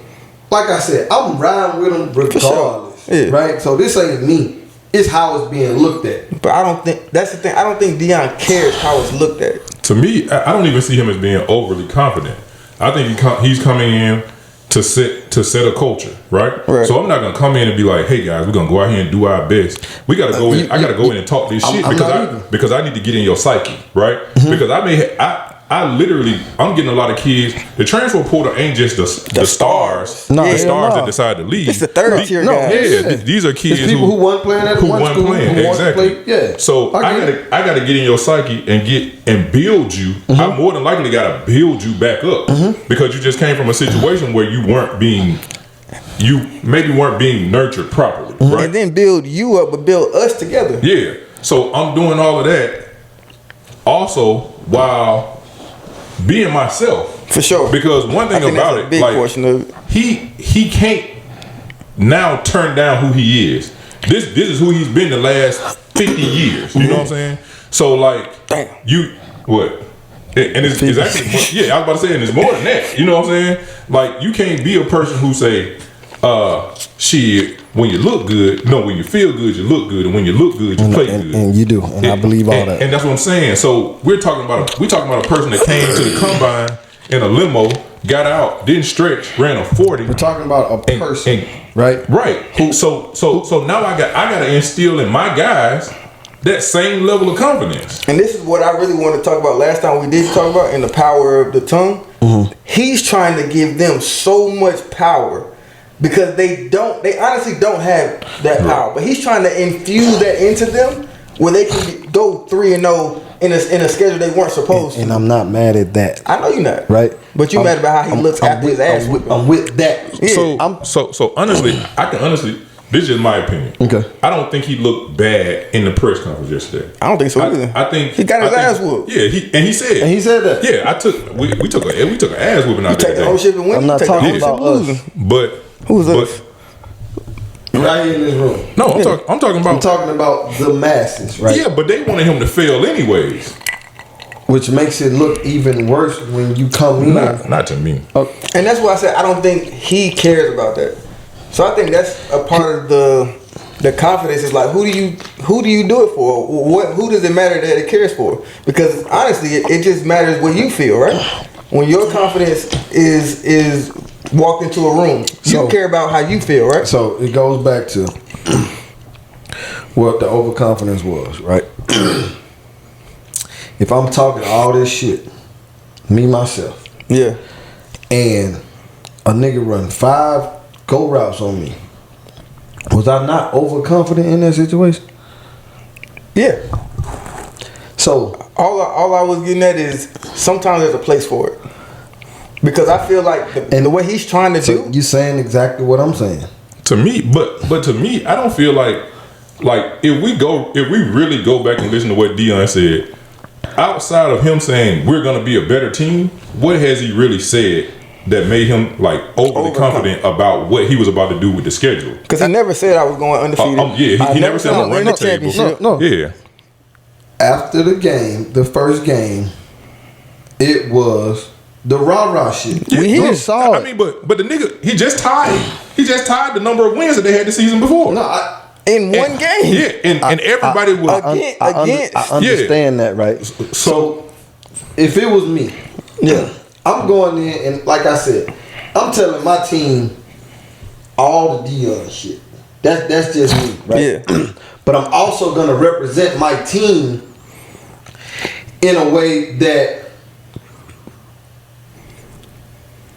Like I said, I'm riding with him regardless,
sure. Yeah.
right? So this ain't me. It's how it's being looked at.
But I don't think that's the thing. I don't think Deion cares how it's looked at.
To me, I don't even see him as being overly confident. I think he's coming in to set a culture, right? So I'm not gonna come in and be like, "Hey guys, we're gonna go out here and do our best." We gotta go in. I gotta go in and talk this shit because I need to get in your psyche, right? Because I'm getting a lot of kids. The transfer portal ain't just the stars, the stars that decide to leave.
It's the third tier guys.
Yeah, these are kids
it's people who wasn't playing at one school, who
exactly.
Yeah.
So I gotta get in your psyche and build you. I more than likely gotta build you back up because you just came from a situation where you maybe weren't being nurtured properly, right?
And then build you up, but build us together.
Yeah. So I'm doing all of that also while being myself.
For sure.
Because one thing about it,
big portion of it.
He can't now turn down who he is. This is who he's been the last 50 years. You know what I'm saying? So like,
damn.
What? And it's actually, yeah, I was about to say, and it's more than that. You know what I'm saying? Like, you can't be a person who say, shit, when you look good, no, when you feel good, you look good, and when you look good, you play good.
And you do, and I believe all that.
And that's what I'm saying. So we're talking about a person that came to the combine in a limo, got out, didn't stretch, ran a 40.
We're talking about a person, right?
Right. So now I gotta instill in my guys that same level of confidence.
And this is what I really want to talk about. Last time we did talk about in the power of the tongue. He's trying to give them so much power because they honestly don't have that power. But he's trying to infuse that into them where they can go 3-0 in a schedule they weren't supposed to.
And I'm not mad at that.
I know you're not.
Right?
But you mad about how he looks after his ass whipping.
I'm with that.
Yeah.
So honestly, this is just my opinion.
Okay.
I don't think he looked bad in the press conference yesterday.
I don't think so either.
I think
he got his ass whooped.
Yeah, he said
that.
Yeah, we took an ass whooping out
You take the whole shit and win.
I'm not talking about us.
But
who's us?
Right here in this room.
No, I'm talking
about the masses, right?
Yeah, but they wanted him to fail anyways.
Which makes it look even worse when you come in.
Not to me.
And that's why I said I don't think he cares about that. So I think that's a part of the confidence is like who do you do it for? Who does it matter that it cares for? Because honestly, it just matters what you feel, right? When your confidence is walked into a room, you care about how you feel, right?
So it goes back to what the overconfidence was, right? If I'm talking all this shit, me myself,
yeah,
and a nigga run 5 go routes on me, was I not overconfident in that situation?
Yeah.
So
all I was getting at is sometimes there's a place for it. Because I feel like the way he's trying to do,
you saying exactly what I'm saying.
To me, but to me, I don't feel like if we really go back and listen to what Dion said, outside of him saying we're gonna be a better team, what has he really said that made him like overly confident about what he was about to do with the schedule?
Because he never said I was going undefeated.
He never said I'm gonna run the table.
No.
Yeah.
After the game, the first game, it was the rah-rah shit.
We
just saw it.
I mean, but the nigga, he just tied the number of wins that they had the season before.
In one game.
Yeah, and everybody was
against.
I understand that, right? So if it was me, I'm going in and like I said, I'm telling my team all the Dion shit. That's just me, right?
Yeah.
But I'm also gonna represent my team in a way that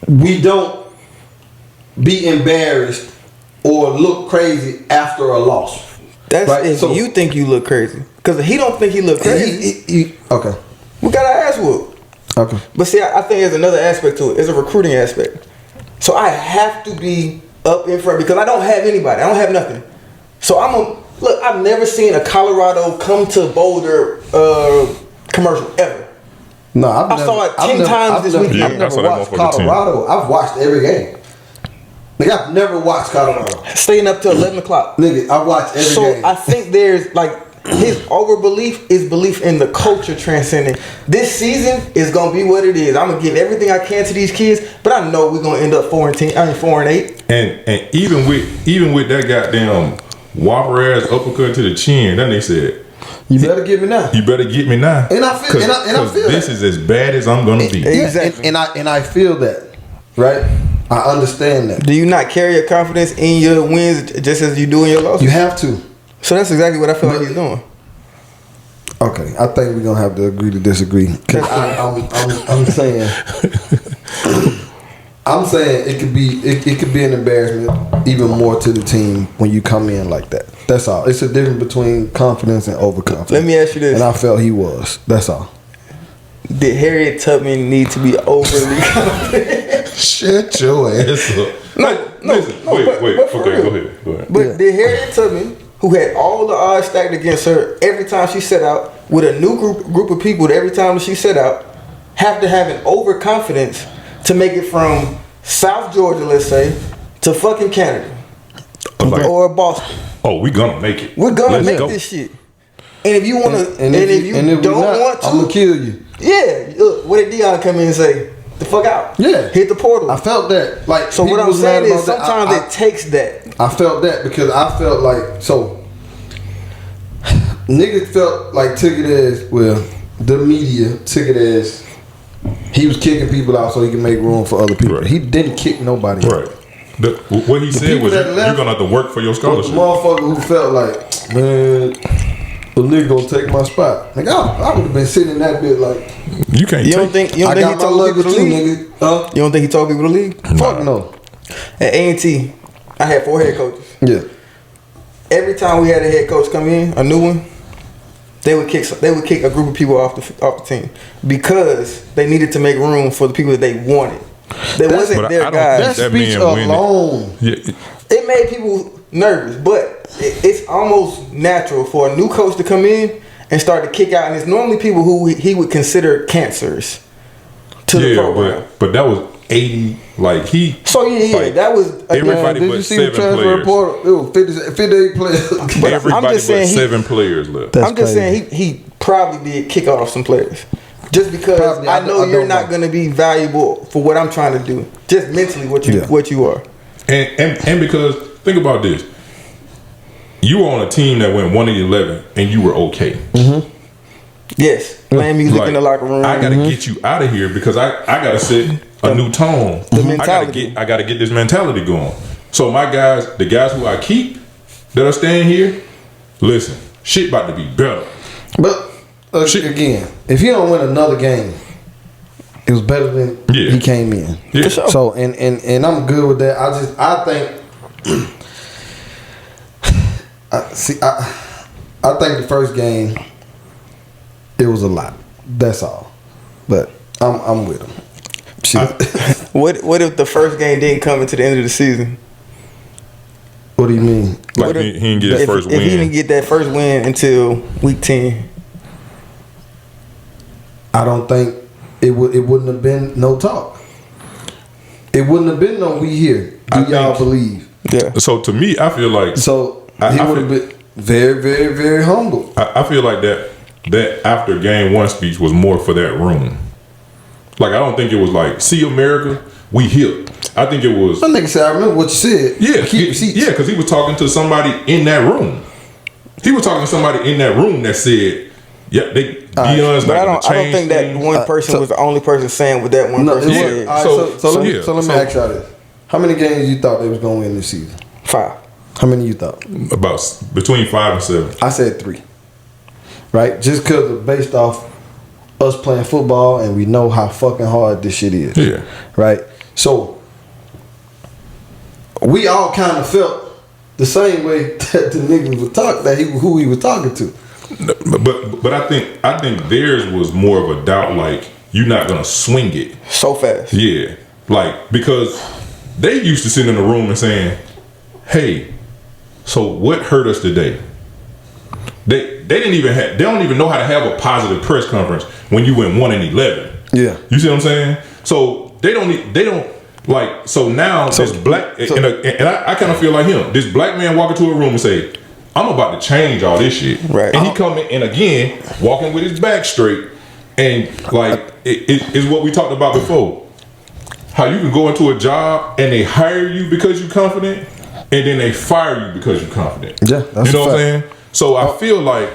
we don't be embarrassed or look crazy after a loss.
That's
right?
if you think you look crazy. Because he don't think he look crazy.
Okay.
We got our ass whooped.
Okay.
But see, I think there's another aspect to it. It's a recruiting aspect. So I have to be up in front because I don't have anybody. I don't have nothing. So look, I've never seen a Colorado come to Boulder commercial ever.
No,
I saw it 10 times this weekend.
I've never watched Colorado. I've watched every game. Nigga, I've never watched Colorado.
Staying up till 11 o'clock.
Nigga, I watched every game.
So I think there's like his overbelief is belief in the culture transcending. This season is gonna be what it is. I'm gonna give everything I can to these kids, but I know we're gonna end up 4-8.
And even with that goddamn whopper ass uppercut to the chin, then they said,
you better get me now.
You better get me now.
And I feel
this is as bad as I'm gonna be.
Exactly.
And I feel that, right? I understand that.
Do you not carry your confidence in your wins just as you do in your losses?
You have to. So
that's exactly what I feel like he's doing.
Okay, I think we're gonna have to agree to disagree. Cause I'm saying, it could be an embarrassment even more to the team when you come in like that. That's all. It's a difference between confidence and overconfidence.
Let me ask you this,
and I felt he was. That's all.
Did Harriet Tubman need to be overly confident?
Shut your ass up. Wait. Okay, go ahead.
But did Harriet Tubman, who had all the odds stacked against her every time she set out, with a new group of people every time she set out, have to have an overconfidence to make it from South Georgia, let's say, to fucking Canada or Boston?
Oh, we gonna make it.
We're gonna make this shit. And if you want to, and if you don't want to,
I'm gonna kill you.
Yeah, look, what did Dion come in and say? The fuck out.
Yeah.
Hit the portal.
I felt that. Like,
so what I'm saying is sometimes it takes that.
I felt that because I felt like, so niggas felt like took it as, well, the media took it as he was kicking people out so he could make room for other people. Right. He didn't kick nobody out.
What he said was you're gonna have to work for your scholarship.
The motherfucker who felt like, man, the nigga gonna take my spot. Like I would have been sitting in that bit like,
you can't.
You don't think he told people to leave?
Nigga. Huh?
You don't think he told people to leave?
Fuck no.
At A&T, I had 4 head coaches.
Yeah.
Every time we had a head coach come in, a new one, they would kick a group of people off the team because they needed to make room for the people that they wanted. They wasn't
But
their
I don't
guys.
think
That speech alone.
Yeah.
It made people nervous, but it's almost natural for a new coach to come in and start to kick out, and it's normally people who he would consider cancers to the program.
But that was 80. Like he.
So
like,
that was
everybody
Did
but
you see the
7
transfer
players.
report? It was 58 players.
But
Everybody
I'm just
but
saying
7 players left.
That's
I'm just
crazy.
saying he probably did kick off some players. Just because
Probably,
I know
I
you're
don't
not
know.
going to be valuable for what I'm trying to do. Just mentally what you are.
And because think about this, you were on a team that went 1-11 and you were okay.
Mm-hmm.
Yes. Playing music
Like,
in the locker room.
I gotta get you out of here because I gotta set a new tone.
The mentality.
I gotta get this mentality going. So my guys, the guys who I keep that are staying here, listen, shit about to be better.
But again, if he don't win another game, it was better than he came in.
Yeah.
So and I'm good with that. I think I think the first game it was a lot. That's all. But I'm with him. Shit.
What if the first game didn't come into the end of the season?
What do you mean?
Like he didn't get his first win.
If he didn't get that first win until week 10.
I don't think it wouldn't have been no talk. It wouldn't have been no we here. Do y'all believe?
Yeah.
So to me, I feel like
So
I
he would have been very, very, very humble.
I feel like that after game 1 speech was more for that room. Like I don't think it was like, see America, we here. I think it was.
My nigga said, I remember what you said.
Yeah,
Keep receipts.
yeah, because he was talking to somebody in that room. He was talking to somebody in that room that said, "Yeah, Deion's
But
not
I
gonna
don't
change
think that
things."
one person was the only person saying what that one
No,
person
it
said.
was, all right, so let me ask y'all this. How many games you thought they was going to win this season?
5.
How many you thought?
About between 5 and 7.
I said 3. Right? Just because based off us playing football and we know how fucking hard this shit is.
Yeah.
Right? So, we all kind of felt the same way that the nigga was talking, who he was talking to.
But I think theirs was more of a doubt. Like you're not gonna swing it
So fast.
Yeah, like because they used to sit in the room and saying, "Hey, so what hurt us today?" They don't even know how to have a positive press conference when you went 1-11.
Yeah.
You see what I'm saying? So they don't like. So now this black and I kind of feel like him. This black man walk into a room and say, "I'm about to change all this shit."
Right.
And he come in and again walking with his back straight and like it's what we talked about before. How you can go into a job and they hire you because you're confident, and then they fire you because you're confident.
Yeah, that's
you know
a
what I'm
fact.
saying. So I feel like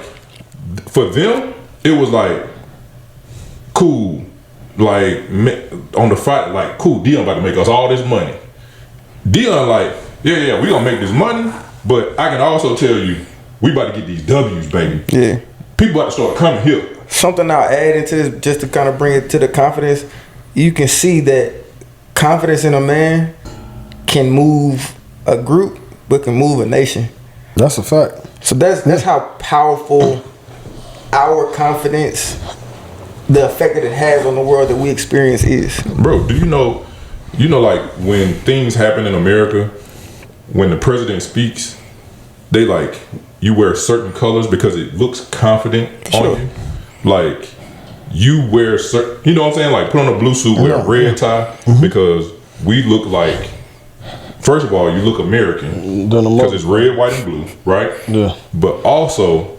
for them, it was like cool, like on the fight, like cool. Dion about to make us all this money. Dion like, yeah, we gonna make this money, but I can also tell you, we about to get these W's, baby.
Yeah.
People about to start coming here.
Something I'll add into this just to kind of bring it to the confidence. You can see that confidence in a man can move a group, but can move a nation.
That's a fact.
So that's how powerful our confidence, the effect that it has on the world that we experience is.
Bro, do you know like when things happen in America, when the president speaks, they like you wear certain colors because it looks confident
Sure.
on you. Like you wear certain, you know what I'm saying? Like put on a blue suit, wear a red tie because we look like, first of all, you look American because it's red, white, and blue, right?
Yeah.
But also,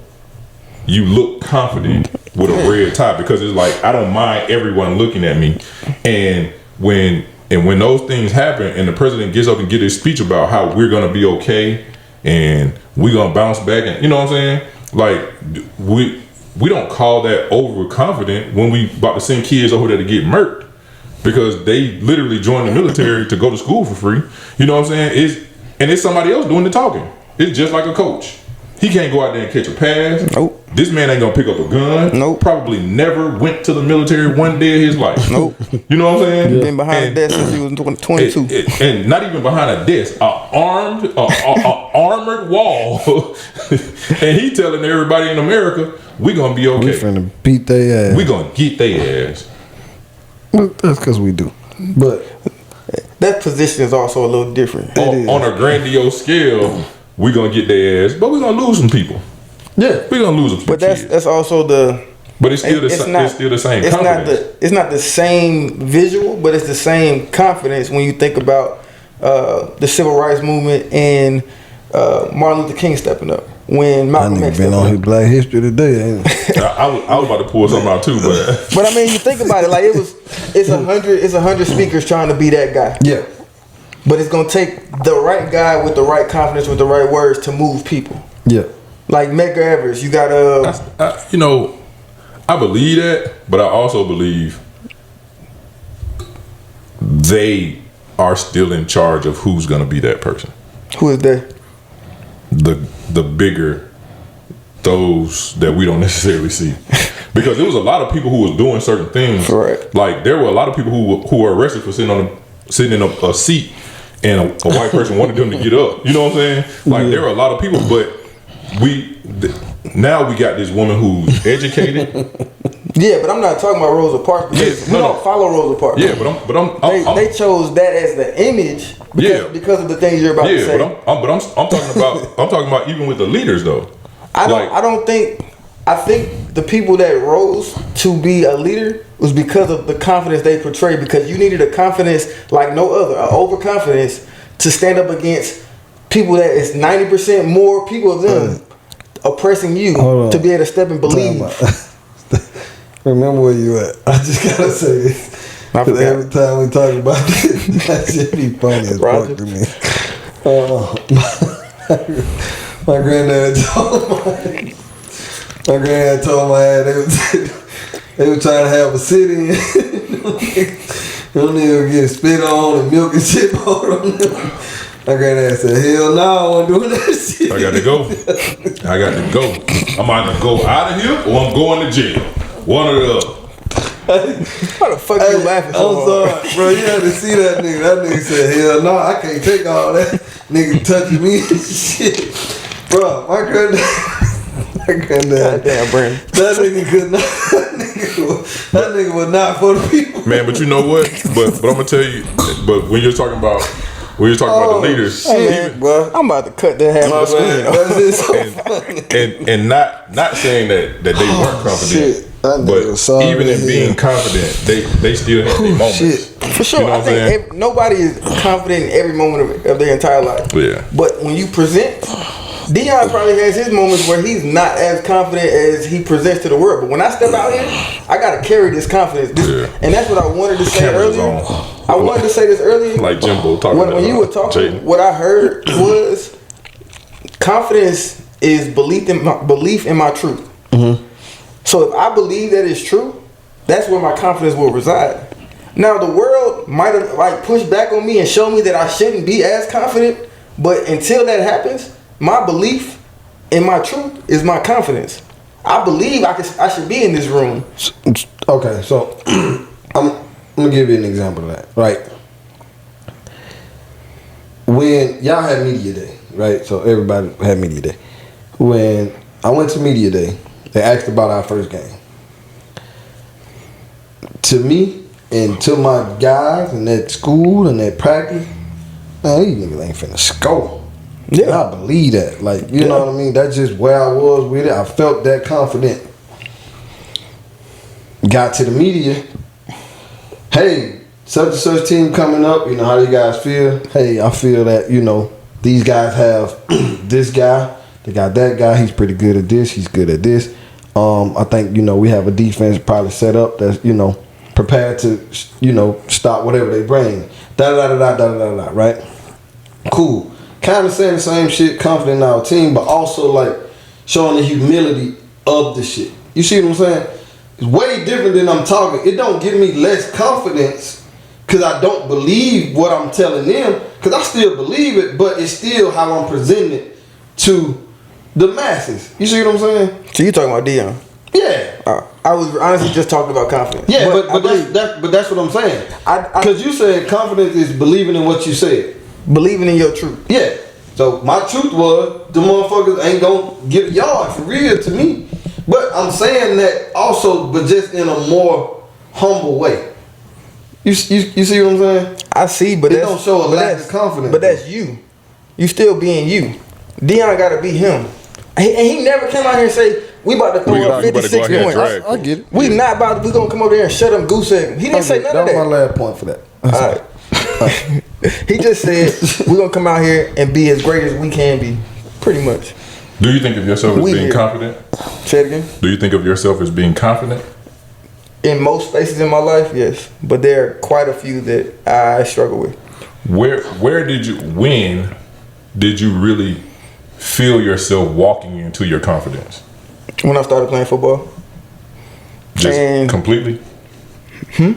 you look confident with a red tie because it's like I don't mind everyone looking at me. And when those things happen, and the president gets up and get his speech about how we're gonna be okay and we're gonna bounce back, and you know what I'm saying? Like we don't call that overconfident when we about to send kids over there to get murked. Because they literally joined the military to go to school for free. You know what I'm saying? It's somebody else doing the talking. It's just like a coach. He can't go out there and catch a pass.
Nope.
This man ain't gonna pick up a gun.
Nope.
Probably never went to the military one day of his life.
Nope.
You know what I'm saying?
Been behind a desk since he was 22.
And not even behind a desk, a armored wall. And he telling everybody in America, we gonna be okay.
We finna beat their ass.
We gonna get their ass.
Well, that's because we do. But
that position is also a little different.
On a grandiose scale, we gonna get their ass, but we gonna lose some people.
yeah,
We gonna lose a few
But
kids.
that's also the.
But it's still the same
It's
confidence.
it's not the same visual, but it's the same confidence when you think about the civil rights movement and Martin Luther King stepping up. When
I
Malcolm
nigga
X
been
stepped
on
up.
his Black History today, ain't it?
I was about to pull something out too, but
But I mean, you think about it, like it's 100 speakers trying to be that guy.
Yeah.
But it's gonna take the right guy with the right confidence, with the right words to move people.
Yeah.
Like Medgar Evers, you got
I believe that, but I also believe they are still in charge of who's gonna be that person.
who is that?
The bigger those that we don't necessarily see, because there was a lot of people who was doing certain things.
Correct.
Like there were a lot of people who were arrested for sitting in a seat, and a white person wanted them to get up. You know what I'm saying? Like there were a lot of people, but now we got this woman who's educated.
Yeah, but I'm not talking about Rosa Parks because we don't follow Rosa Parks.
Yeah, but I'm
They chose that as the image because of the things you're about to say.
I'm talking about even with the leaders though.
I think the people that rose to be a leader was because of the confidence they portrayed, because you needed a confidence like no other, an overconfidence to stand up against people that is 90% more people of them oppressing you to be able to step and believe.
Remember where you at. I just gotta say this. Because every time we talk about this, that shit be funny as fuck to me. My granddad told my ass they were trying to have a sit-in. Them niggas get spit on and milk and shit poured on them. My granddad said, hell no, I wasn't doing that shit.
I got to go. I'm either go out of here or I'm going to jail. One or the other.
Why the fuck you laughing so hard?
I'm sorry, bro. You had to see that nigga. That nigga said, hell no, I can't take all that. Nigga touching me and shit. Bro, my granddad.
Damn, Brandon.
That nigga could not. That nigga was not for the people.
Man, but you know what? But I'm gonna tell you. But when you're talking about the leaders,
Hey, bro, I'm about to cut that half of the screen.
and not saying that they weren't confident, but even in being confident, they still have their moments.
Shit.
For sure,
You know
I
what I'm saying?
think nobody is confident in every moment of their entire life.
Yeah.
But when you present, Dion probably has his moments where he's not as confident as he presents to the world. But when I step out here, I gotta carry this confidence. And that's what I wanted to say
Cameras
earlier.
on.
I wanted to say this earlier.
Like Jimbo talking.
When you were talking,
Jaden.
what I heard was confidence is belief in my truth.
Mm-hmm.
So if I believe that it's true, that's where my confidence will reside. Now the world might have like pushed back on me and shown me that I shouldn't be as confident, but until that happens, my belief in my truth is my confidence. I believe I should be in this room.
Okay, so I'm gonna give you an example of that. Right, when y'all had media day, right? So everybody had media day. When I went to media day, they asked about our first game. To me and to my guys in that school and that practice, man, these niggas ain't finna score. Yeah, I believe that. Like, you know what I mean? That's just where I was with it. I felt that confident. Got to the media. Hey, such and such team coming up. You know, how do you guys feel? Hey, I feel that, you know, these guys have this guy. They got that guy. He's pretty good at this. He's good at this. I think, you know, we have a defense probably set up that's, you know, prepared to, you know, stop whatever they bring. Da-da-da-da-da-da-da, right? Cool. Kind of saying the same shit, confident in our team, but also like showing the humility of the shit. You see what I'm saying? It's way different than I'm talking. It don't give me less confidence because I don't believe what I'm telling them, because I still believe it, but it's still how I'm presenting it to the masses. You see what I'm saying?
So you talking about Dion?
Yeah.
I was honestly just talking about confidence.
Yeah, but
I believe-
that's what I'm saying.
I
Because you said confidence is believing in what you said.
believing in your truth.
Yeah. So my truth was the motherfuckers ain't gonna get a yard for real to me. But I'm saying that also, but just in a more humble way. You see what I'm saying?
I see, but
It
that's,
don't show a
but
lack
that's-
of confidence.
But that's you. You still being you. Dion gotta be him. And he never came out here and say, we about to throw
We
up
about to go
56
out here and
points.
drag.
I get it.
We not about to, we gonna come over there and shut him goose egg. He didn't say none
that
of
was my
that.
last point for that.
All right. He just said, we're gonna come out here and be as great as we can be. Pretty much.
Do you think of yourself as
We
being
here.
confident?
Say it again.
Do you think of yourself as being confident?
In most spaces in my life, yes. But there are quite a few that I struggle with.
When did you really feel yourself walking into your confidence?
When I started playing football.
Just
And-
completely? You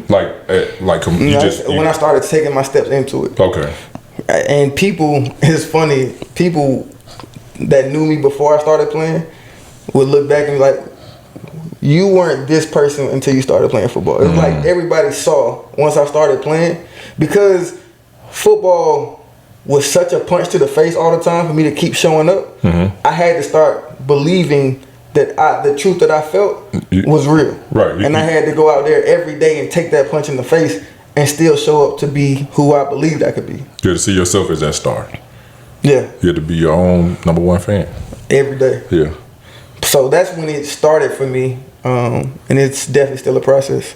just
When I started taking my steps into it.
okay.
And people, it's funny, people that knew me before I started playing would look back and be like, you weren't this person until you started playing football. It's like everybody saw once I started playing, because football was such a punch to the face all the time for me to keep showing up. I had to start believing that the truth that I felt was real.
Right.
And I had to go out there every day and take that punch in the face and still show up to be who I believed I could be.
You had to see yourself as that star.
Yeah,
You had to be your own number one fan.
every day.
Yeah.
So that's when it started for me, and it's definitely still a process.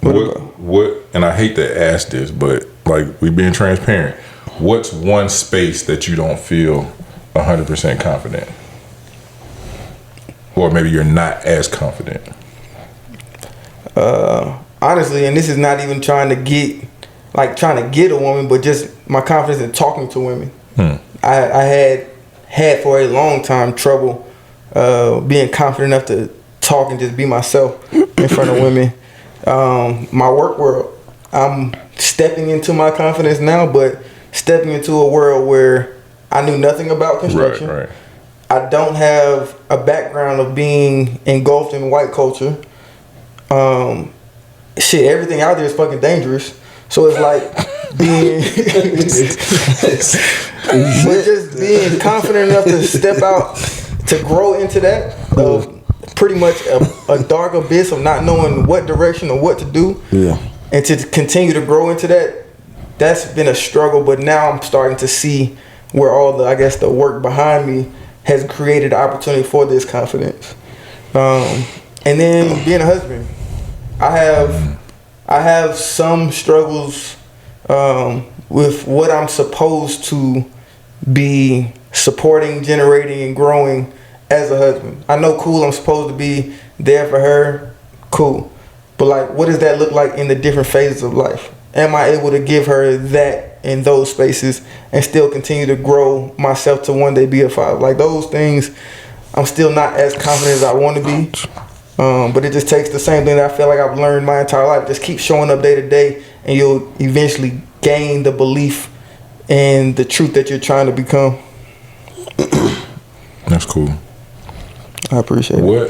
What? And I hate to ask this, but like we being transparent. What's one space that you don't feel 100% confident, or maybe you're not as confident?
Honestly, and this is not even trying to get a woman, but just my confidence in talking to women. I had for a long time trouble being confident enough to talk and just be myself in front of women. My work world, I'm stepping into my confidence now, but stepping into a world where I knew nothing about construction.
Right.
I don't have a background of being engulfed in white culture. Everything out there is fucking dangerous. So it's like being, but just being confident enough to step out, to grow into that. Pretty much a dark abyss of not knowing what direction or what to do.
Yeah.
And to continue to grow into that, that's been a struggle. But now I'm starting to see where all the work behind me has created opportunity for this confidence. And then being a husband, I have some struggles with what I'm supposed to be supporting, generating, and growing as a husband. I know, cool, I'm supposed to be there for her, cool. But like, what does that look like in the different phases of life? Am I able to give her that in those spaces and still continue to grow myself to one day be a father? Like, those things, I'm still not as confident as I want to be. But it just takes the same thing that I feel like I've learned my entire life. Just keep showing up day to day, and you'll eventually gain the belief in the truth that you're trying to become.
That's cool.
I appreciate it.
What?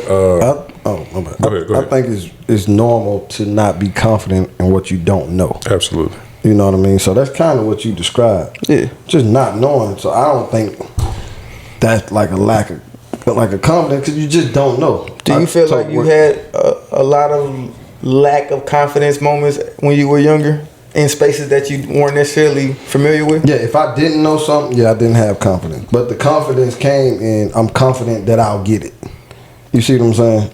My bad.
Go ahead.
I think it's normal to not be confident in what you don't know.
Absolutely.
You know what I mean? So that's kind of what you described.
Yeah.
Just not knowing. So I don't think that's like a lack of confidence, because you just don't know.
Do you feel like you had a lot of lack of confidence moments when you were younger in spaces that you weren't necessarily familiar with?
Yeah, if I didn't know something, I didn't have confidence. But the confidence came in, I'm confident that I'll get it. You see what I'm saying?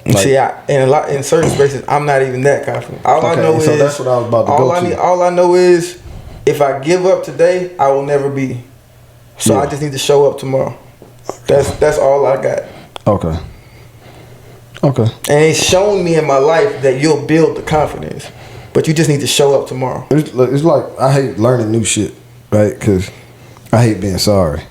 Like,
In certain spaces, I'm not even that confident. All I know is,
that's what I was about to go to.
All I know is, if I give up today, I will never be. So I just need to show up tomorrow. That's all I got.
Okay.
And it's shown me in my life that you'll build the confidence, but you just need to show up tomorrow.
It's like, I hate learning new shit, right? Because I hate being sorry.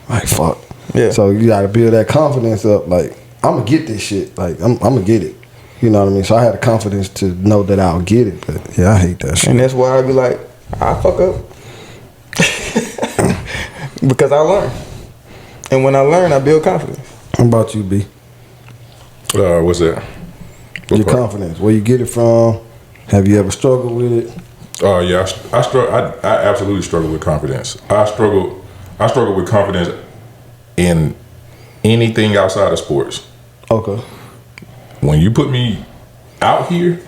Like, fuck.
Yeah.
So you got to build that confidence up. Like, I'm going to get this shit. Like, I'm going to get it. You know what I mean? So I had the confidence to know that I'll get it. But yeah, I hate that shit.
And that's why I be like, I fuck up. Because I learned. And when I learn, I build confidence.
How about you, B?
What's that? What
Your
part?
confidence. Where you get it from? Have you ever struggled with it?
Oh yeah, I struggle. I absolutely struggle with confidence. I struggle with confidence in anything outside of sports.
Okay.
When you put me out here,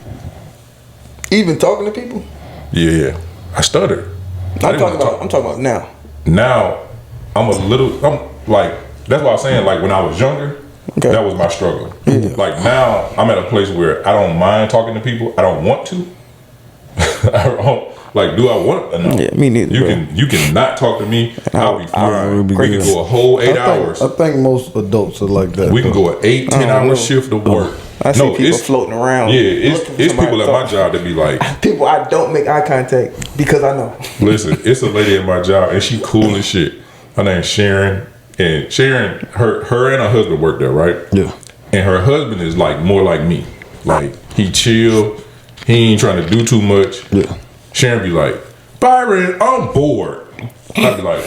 Even talking to people.
yeah, I stutter.
I'm talking about now.
Now, I'm like, that's what I was saying. Like when I was younger,
Okay.
that was my struggle. Like now, I'm at a place where I don't mind talking to people. I don't want to. I don't, like, do I want? No.
Yeah, me neither,
You
bro.
you can not talk to me. I'll be fine.
be
We
good.
can go a whole 8 hours.
I think most adults are like that.
We can go an 8, 10 hour shift of work.
I see people floating around.
Yeah,
looking for
it's
somebody
people
to
at my
talk.
job that be like,
People I don't make eye contact because I know.
listen, it's a lady at my job and she cool as shit. Her name's Sharon. And Sharon, her and her husband work there, right?
Yeah.
And her husband is like more like me. Like he chill. He ain't trying to do too much.
Yeah.
Sharon be like, Byron, I'm bored. I'd be like,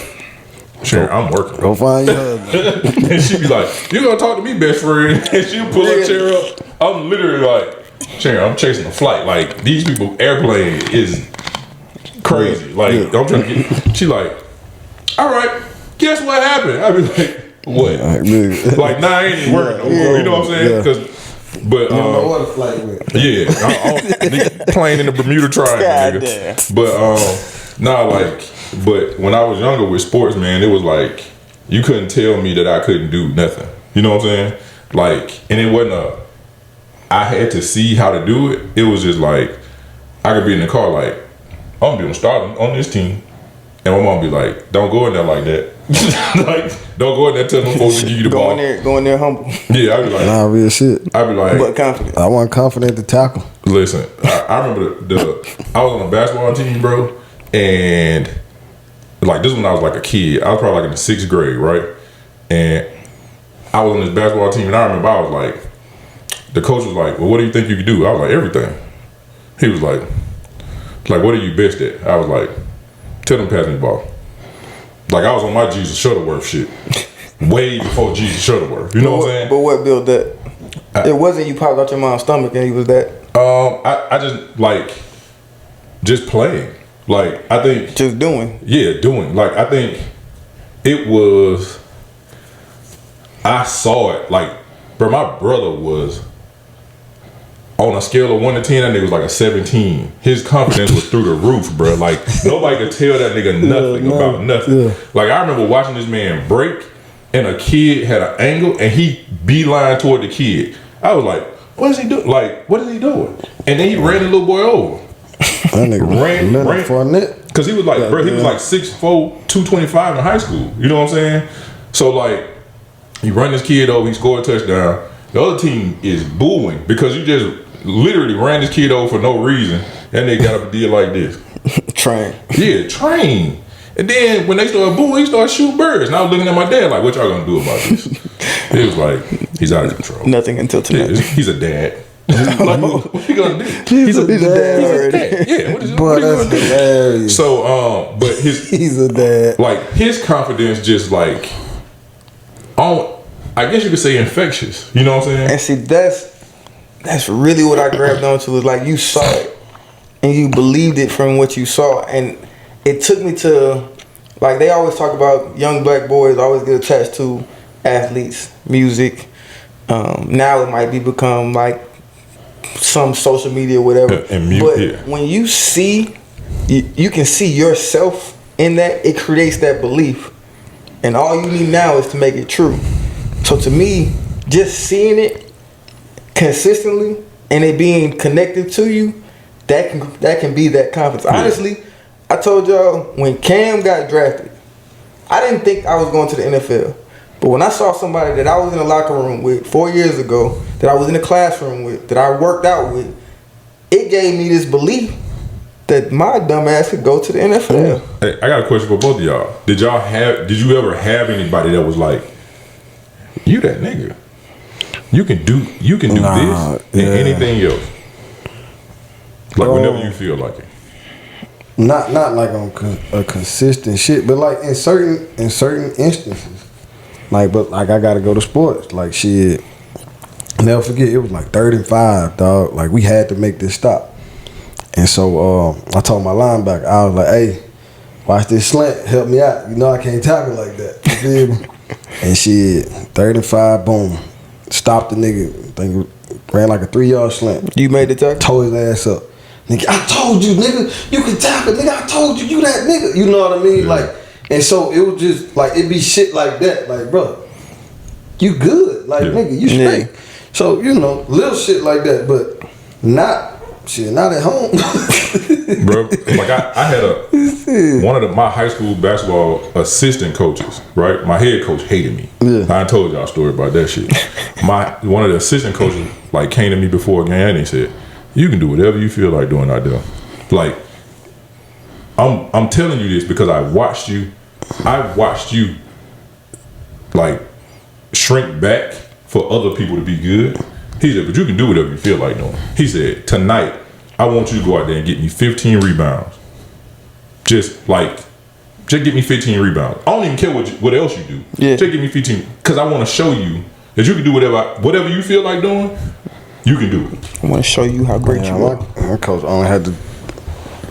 Sharon, I'm working.
Go find your husband.
And she be like, you gonna talk to me, best friend? And she'll pull her chair up. I'm literally like, Sharon, I'm chasing a flight. Like these people, airplane is crazy. Like I'm trying to get. She like, all right, guess what happened? I be like, what? Like now I ain't even working no more. You know what I'm saying?
Yeah.
Because, but
what a flight with.
yeah, I'm playing in the Bermuda Triangle,
God
nigga. But nah, like, but when I was younger with sports, man, it was like you couldn't tell me that I couldn't do nothing. You know what I'm saying? Like, and it wasn't I had to see how to do it. It was just like I could be in the car like, I'm gonna start on this team, and my mom be like, don't go in there like that. Like, don't go in there telling them folks to give you the ball.
Go in there humble,
Yeah, I'd be like,
Nah, real shit.
I'd be like,
but confident.
I wasn't confident to tackle.
listen, I remember I was on a basketball team, bro, and like this is when I was like a kid. I was probably like in the 6th grade, right? And I was on this basketball team, and I remember I was like, the coach was like, well, what do you think you can do? I was like, everything. He was like, what are you best at? I was like, tell them pass me the ball. Like I was on my Jesus Shuttleworth shit. Way before Jesus Shuttleworth. You know what I'm saying?
But what built that? It wasn't you popped out your mom's stomach and he was that.
I just like just playing. Like I think
Just doing.
yeah, doing. Like I think it was I saw it like bro, my brother was on a scale of 1 to 10, that nigga was like a 17. His confidence was through the roof, bro. Like nobody could tell that nigga nothing about nothing.
Yeah.
Like I remember watching this man break, and a kid had an angle, and he beeline toward the kid. I was like, "What is he doing? Like, what is he doing?" And then he ran the little boy over.
That nigga
Ran-
Leonard Fournette.
Cause he was like, bro, he was like 6'4", 225 in high school. You know what I'm saying? So like, he run this kid over, he scored a touchdown. The other team is booing because you just literally ran this kid over for no reason, and they got up and did like this.
Train.
Yeah, train. And then when they started booing, he started shooting birds. And I was looking at my dad like, what y'all gonna do about this? He was like, he's out of control.
Nothing until
Yeah,
tonight.
he's a dad. Like, what you gonna do?
He's a dad.
He's a
already.
dad. Yeah, what is
Boy,
what are you
that's
gonna do?
hilarious.
So, but
He's a dad.
like his confidence just like, I guess you could say infectious. You know what I'm saying?
And see, that's really what I grabbed onto is like you saw it and you believed it from what you saw, and it took me to like they always talk about young black boys always get attached to athletes, music. Now it might be become like some social media, whatever. But
yeah.
when you see, you can see yourself in that. It creates that belief, and all you need now is to make it true. So to me, just seeing it consistently and it being connected to you, that can be that confidence.
Yeah.
Honestly, I told y'all when Cam got drafted, I didn't think I was going to the NFL. But when I saw somebody that I was in the locker room with 4 years ago, that I was in the classroom with, that I worked out with, it gave me this belief that my dumb ass could go to the NFL.
Hey, I got a question for both of y'all. Did you ever have anybody that was like, you that nigga? You can do
Nah,
this and
yeah.
anything else. Like whenever you feel like it.
Not like on a consistent shit, but like in certain instances, Like, but like I gotta go to sports. Like shit. Never forget, it was like 3rd and 5, dog. Like we had to make this stop. And so I told my linebacker, I was like, hey, watch this slant, help me out. You know I can't tackle like that. You feel me? And shit, 3rd and 5, boom. Stopped the nigga. Think ran like a 3-yard slant.
You made the tackle?
Tore his ass up. Nigga, I told you, nigga, you can tackle, nigga. I told you, you that nigga. You know what I mean?
Yeah.
Like, and so it was just like it be shit like that. Like, bro, you good. Like, nigga, you straight.
Yeah.
So, you know, little shit like that, but not at home.
Bro, like I had one of my high school basketball assistant coaches, right? My head coach hated me.
Yeah.
I told y'all a story about that shit. One of the assistant coaches like came to me before a game and he said, you can do whatever you feel like doing out there. Like, I'm telling you this because I watched you like shrink back for other people to be good. He said, but you can do whatever you feel like doing. He said, tonight, I want you to go out there and get me 15 rebounds. Just get me 15 rebounds. I don't even care what else you do.
Yeah.
Just get me 15. Because I want to show you that you can do whatever you feel like doing, you can do it.
I want to show you how great you are.
My coach only had to.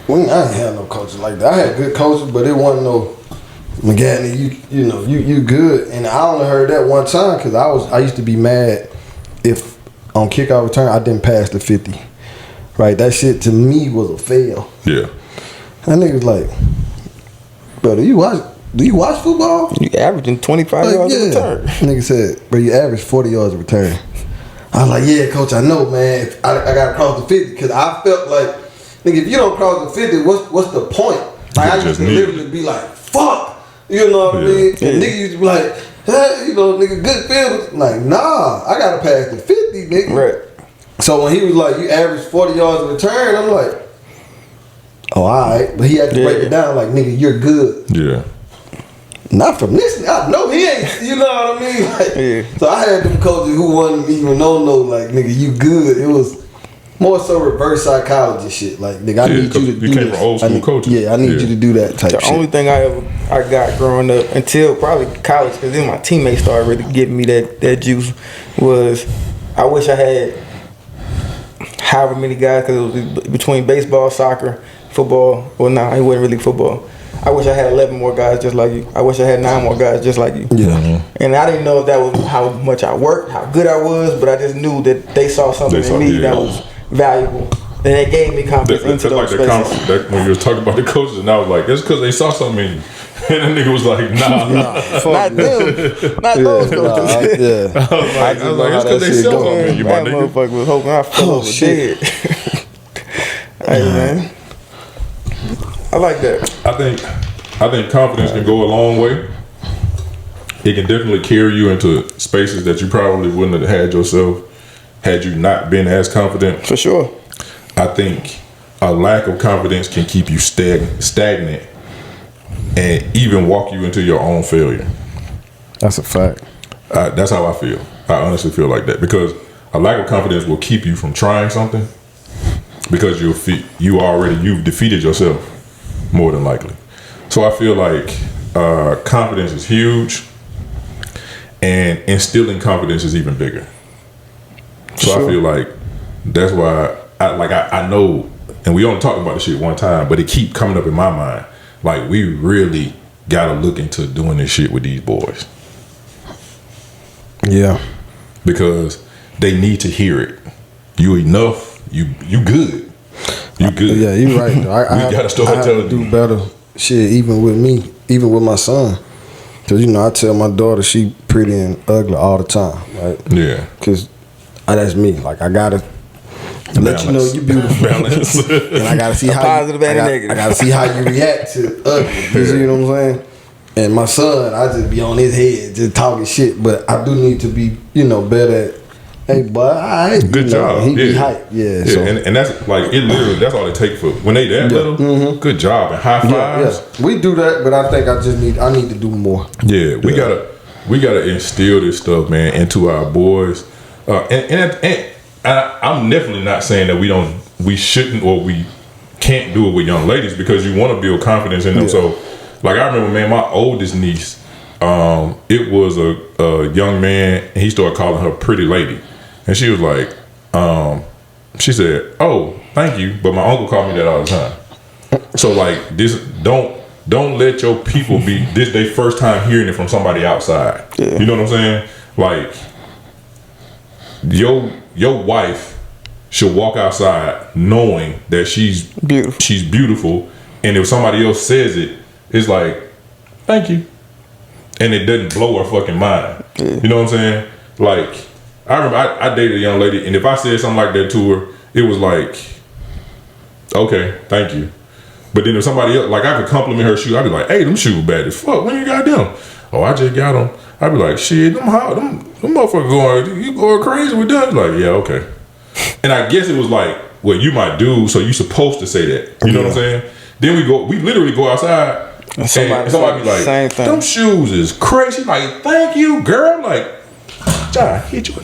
I didn't have no coaches like that. I had good coaches, but it wasn't no McGanny. You good. And I only heard that one time because I used to be mad if on kickoff return I didn't pass the 50. Right, that shit to me was a fail.
Yeah.
That nigga's like, bro, do you watch football?
You averaging 25
Like,
yards
yeah.
a return.
Nigga said, bro, you average 40 yards a return. I was like, yeah, coach, I know, man. If I got to cross the 50 because I felt like, nigga, if you don't cross the 50, what's the point? Like, I used to literally be like, fuck. You know what I mean? And nigga used to be like, hey, nigga, good field. Like, nah, I got to pass the 50, nigga.
Right.
So when he was like, you average 40 yards a return, I'm like, oh, all right. But he had to break it down like, nigga, you're good.
Yeah.
Not from this. I know he ain't. You know what I mean? Like,
Yeah.
So I had them coaches who wanted me even know, like, nigga, you good. It was more so reverse psychology shit. Like, nigga, I need you to do
you came
this.
from old school coaches.
Yeah, I need you to do that type
The
shit.
only thing I got growing up until probably college, because then my teammates started really giving me that juice, was I wish I had however many guys, because it was between baseball, soccer, football. Well, nah, it wasn't really football. I wish I had 11 more guys just like you. I wish I had 9 more guys just like you.
Yeah.
And I didn't know if that was how much I worked, how good I was, but I just knew that they saw something in me that was valuable. And it gave me confidence into those spaces.
That when you was talking about the coaches, and I was like, it's because they saw something in you. And the nigga was like, nah.
Not them. Not those coaches.
Yeah.
I was like, it's because they saw something in you, my
That
nigga.
motherfucker was hoping I fell over
shit.
dead. Hey, man. I like that.
I think confidence can go a long way. It can definitely carry you into spaces that you probably wouldn't have had yourself had you not been as confident.
For sure.
I think a lack of confidence can keep you stagnant and even walk you into your own failure.
That's a fact.
That's how I feel. I honestly feel like that because a lack of confidence will keep you from trying something because you've defeated yourself more than likely. So I feel like confidence is huge, and instilling confidence is even bigger. So I feel like that's why I know, and we only talked about this shit one time, but it keep coming up in my mind. Like, we really gotta look into doing this shit with these boys.
Yeah.
Because they need to hear it. You enough, you good. You good.
Yeah, you're right. I
gotta start telling
do
you.
better shit, even with me, even with my son. Cause I tell my daughter she pretty and ugly all the time, right?
Yeah.
Cause that's me. Like, I gotta let you know you beautiful.
Balance.
And I gotta see how
positive and negative.
I gotta see how you react to ugly. You see what I'm saying? And my son, I just be on his head, just talking shit. But I do need to be, better at, hey, boy, all right.
Good job.
He be hype. Yeah.
Yeah.
So.
And that's like, it literally, that's all it take for, when they that little, good job and high fives.
Yeah. We do that, but I think I need to do more.
Yeah, we gotta instill this stuff, man, into our boys. And I'm definitely not saying that we shouldn't or we can't do it with young ladies because you want to build confidence in them. So, like, I remember, man, my oldest niece, it was a young man, and he started calling her pretty lady, and she was like, she said, "Oh, thank you," but my uncle called me that all the time. So like this, don't let your people be this their first time hearing it from somebody outside.
Yeah.
You know what I'm saying? Like your wife should walk outside knowing that she's
Beautiful.
She's beautiful, and if somebody else says it, it's like, thank you, and it doesn't blow her fucking mind.
Yeah.
You know what I'm saying? Like I remember I dated a young lady, and if I said something like that to her, it was like, okay, thank you. But then if somebody else, like I could compliment her shoe, I'd be like, hey, them shoes bad as fuck. When you got them? Oh, I just got them. I'd be like, shit, them motherfuckers going crazy with them. Like, yeah, okay. And I guess it was like what you might do, so you supposed to say that. You know what I'm saying? Then we literally go outside, and somebody be like,
same thing.
them shoes is crazy. Like, thank you, girl. Like, John, hit you.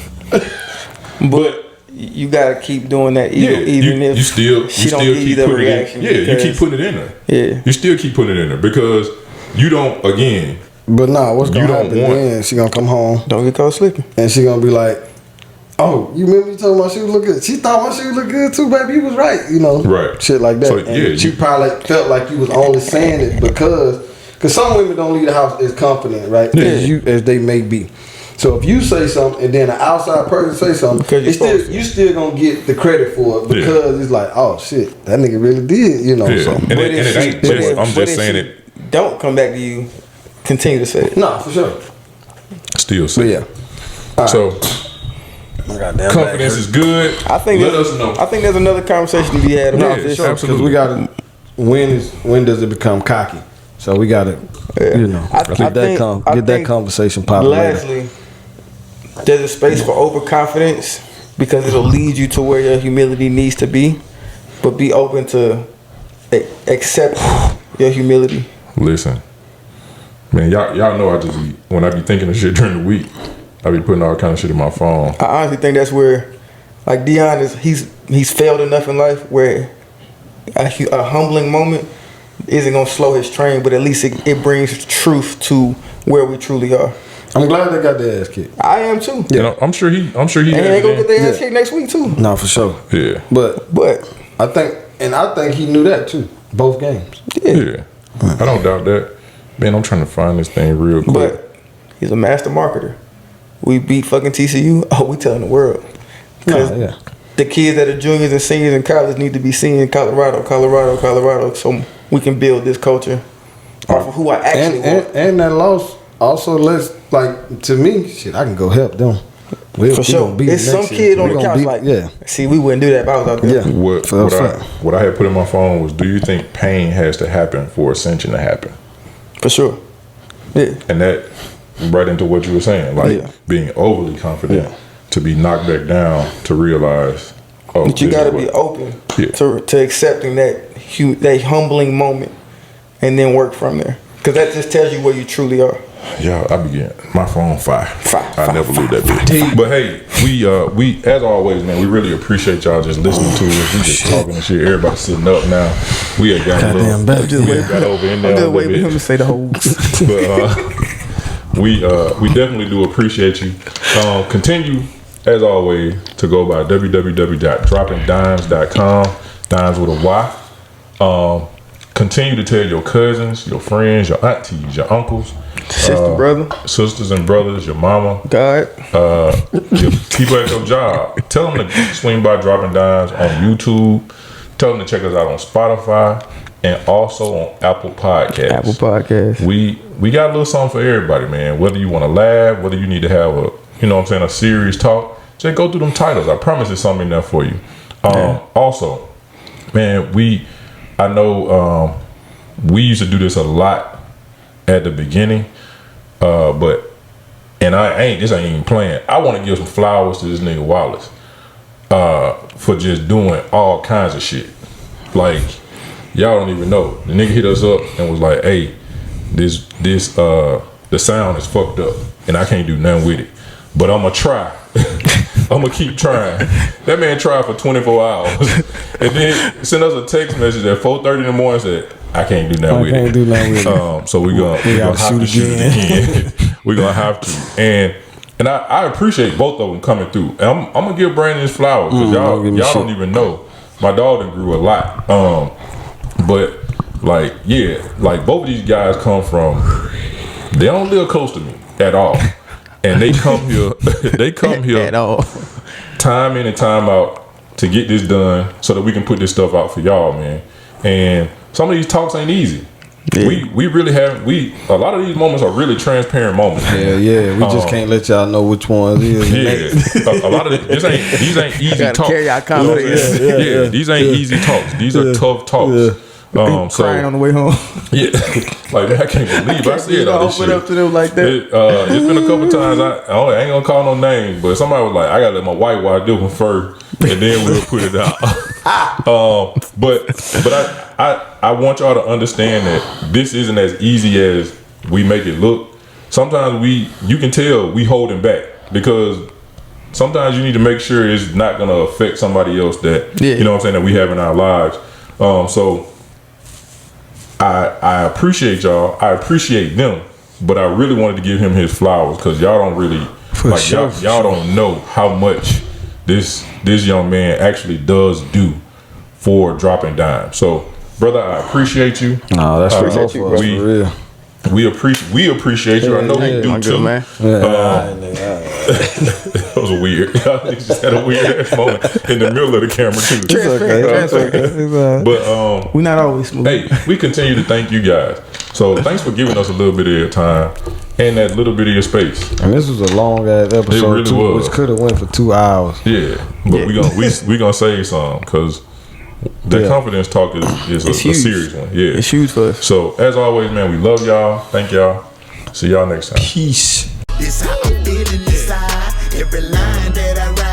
But you gotta keep doing that, even if
you still
don't give you
keep
the
putting
reaction.
it in. Yeah, you keep putting it in there.
Yeah.
You still keep putting it in there because you don't, again,
But nah, what's gonna
You don't
happen
want-
then? She gonna come home
Don't get caught slipping.
and she gonna be like, "Oh, you remember you told my shoes look good? She thought my shoes look good too, baby. You was right, you know,
Right.
Shit like that.
So,
and
yeah,
she
you-
probably felt like you was only saying it because some women don't leave the house as confident, right? As they may be. So if you say something and then an outside person say something,
Because you're
it's still,
supposed to.
you still gonna get the credit for it because it's like, oh shit, that nigga really did, you know.
Yeah.
So
And it ain't just, I'm just saying it,
Don't come back to you. Continue to say it.
nah, for sure.
still
But
say
yeah,
it. So,
goddamn
confidence is good.
I think
Let
there's-
us know.
I think there's another conversation to be had about
Yeah,
this.
sure.
because
Absolutely.
we gotta. When does it become cocky? So we gotta, you know,
I
get
think- I
that
think
conversation popping. later.
Lastly, there's a space for overconfidence because it'll lead you to where your humility needs to be, but be open to accept your humility.
Listen, man, y'all know I just be, when I be thinking of shit during the week, I be putting all kind of shit in my phone.
I honestly think that's where, like Dion is, he's failed enough in life where a humbling moment isn't gonna slow his train, but at least it brings truth to where we truly are.
I'm glad they got their ass kicked.
I am too.
You know, I'm sure he.
And
has
they
it
gonna
in.
get their ass
Yeah.
kicked next week too.
No, for sure.
Yeah,
But
But
I think he knew that too. Both games.
yeah. I don't doubt that. Man, I'm trying to find this thing real quick.
But he's a master marketer. We beat fucking TCU. Oh, we telling the world. Because
Yeah.
the kids that are juniors and seniors in college need to be seen in Colorado, so we can build this culture off of who I actually want.
And that loss also lets, like, to me, shit, I can go help them. We
For sure.
gonna beat
There's
them
some
next
kid
year.
on
We
the
gonna
couch
beat-
like,
yeah.
see, we wouldn't do that if I was out there.
Yeah. For a fact.
What I had put in my phone was, do you think pain has to happen for ascension to happen?
For sure. Yeah.
And that right into what you were saying, like
Yeah.
being overly confident to be knocked back down to realize, oh,
But you
this
got to
is
be
what-
open
Yeah.
to accepting that humbling moment and then work from there. Because that just tells you where you truly are.
Yeah, I begin. My phone fire.
Fire,
I
fire,
never lose that bitch. But hey, we as always, man, we really appreciate y'all just listening to us. We just talking and shit. Everybody sitting up now. We had got a
Goddamn
little,
back.
we had got over in there a little bit.
say the whole.
But we definitely do appreciate you. Continue as always to go by www.droppingdymes.com. Dimes with a Y. Continue to tell your cousins, your friends, your aunties, your uncles,
Sister, brother,
sisters and brothers, your mama,
God.
your people at your job. Tell them to swing by Dropping Dimes on YouTube. Tell them to check us out on Spotify and also on Apple Podcasts.
Apple Podcast.
We got a little something for everybody, man. Whether you want to laugh, whether you need to have a, you know what I'm saying, a serious talk, just go through them titles. I promise there's something in there for you. Also, man, I know we used to do this a lot at the beginning, but this ain't even playing. I want to give some flowers to this nigga Wallace for just doing all kinds of shit. Like, y'all don't even know. The nigga hit us up and was like, "Hey, the sound is fucked up and I can't do nothing with it, but I'm gonna try." I'm gonna keep trying. That man tried for 24 hours and then sent us a text message at 4:30 in the morning and said, I can't do nothing with
can't
it.
do nothing with it.
So we gonna have to shoot it again. We're gonna have to. And I appreciate both of them coming through. And I'm gonna give Brandon his flowers because y'all don't even know. My dog done grew a lot. But like both of these guys come from. They don't live close to me at all, and they come here. They come here
At all.
time in and time out to get this done so that we can put this stuff out for y'all, man. And some of these talks ain't easy. Yeah. We really have a lot of these moments are really transparent moments.
Yeah. We just can't let y'all know which ones is.
Yeah. a lot of these ain't easy talks.
Carry our confidence.
Yeah, these ain't easy talks. These are tough talks.
Yeah.
Crying on the way home.
Yeah, like man, I can't believe I said all this shit.
Open up to them like that.
It's been a couple times. I ain't gonna call no names, but somebody was like, "I gotta let my wife watch this one first, and then we'll put it out." But I want y'all to understand that this isn't as easy as we make it look. Sometimes you can tell we holding back because sometimes you need to make sure it's not gonna affect somebody else that you know what I'm saying that we have in our lives. So. I appreciate y'all. I appreciate them, but I really wanted to give him his flowers because y'all don't really y'all don't know how much this young man actually does do for dropping Dymes. So, brother, I appreciate you.
No, that's for real.
We appreciate you. I know we do too.
Man.
That was weird. Y'all just had a weird ass moment in the middle of the camera too.
It's okay.
But
we're not always smooth.
Hey, we continue to thank you guys. So thanks for giving us a little bit of your time and that little bit of your space.
And this was a long ass episode
really
too,
was.
which could have went for 2 hours.
Yeah, but we gonna save some because the confidence talk is a serious one. Yeah,
it's huge for us.
So as always, man, we love y'all. Thank y'all. See y'all next time.
Peace.
This how I'm feeling inside. Every line that I write.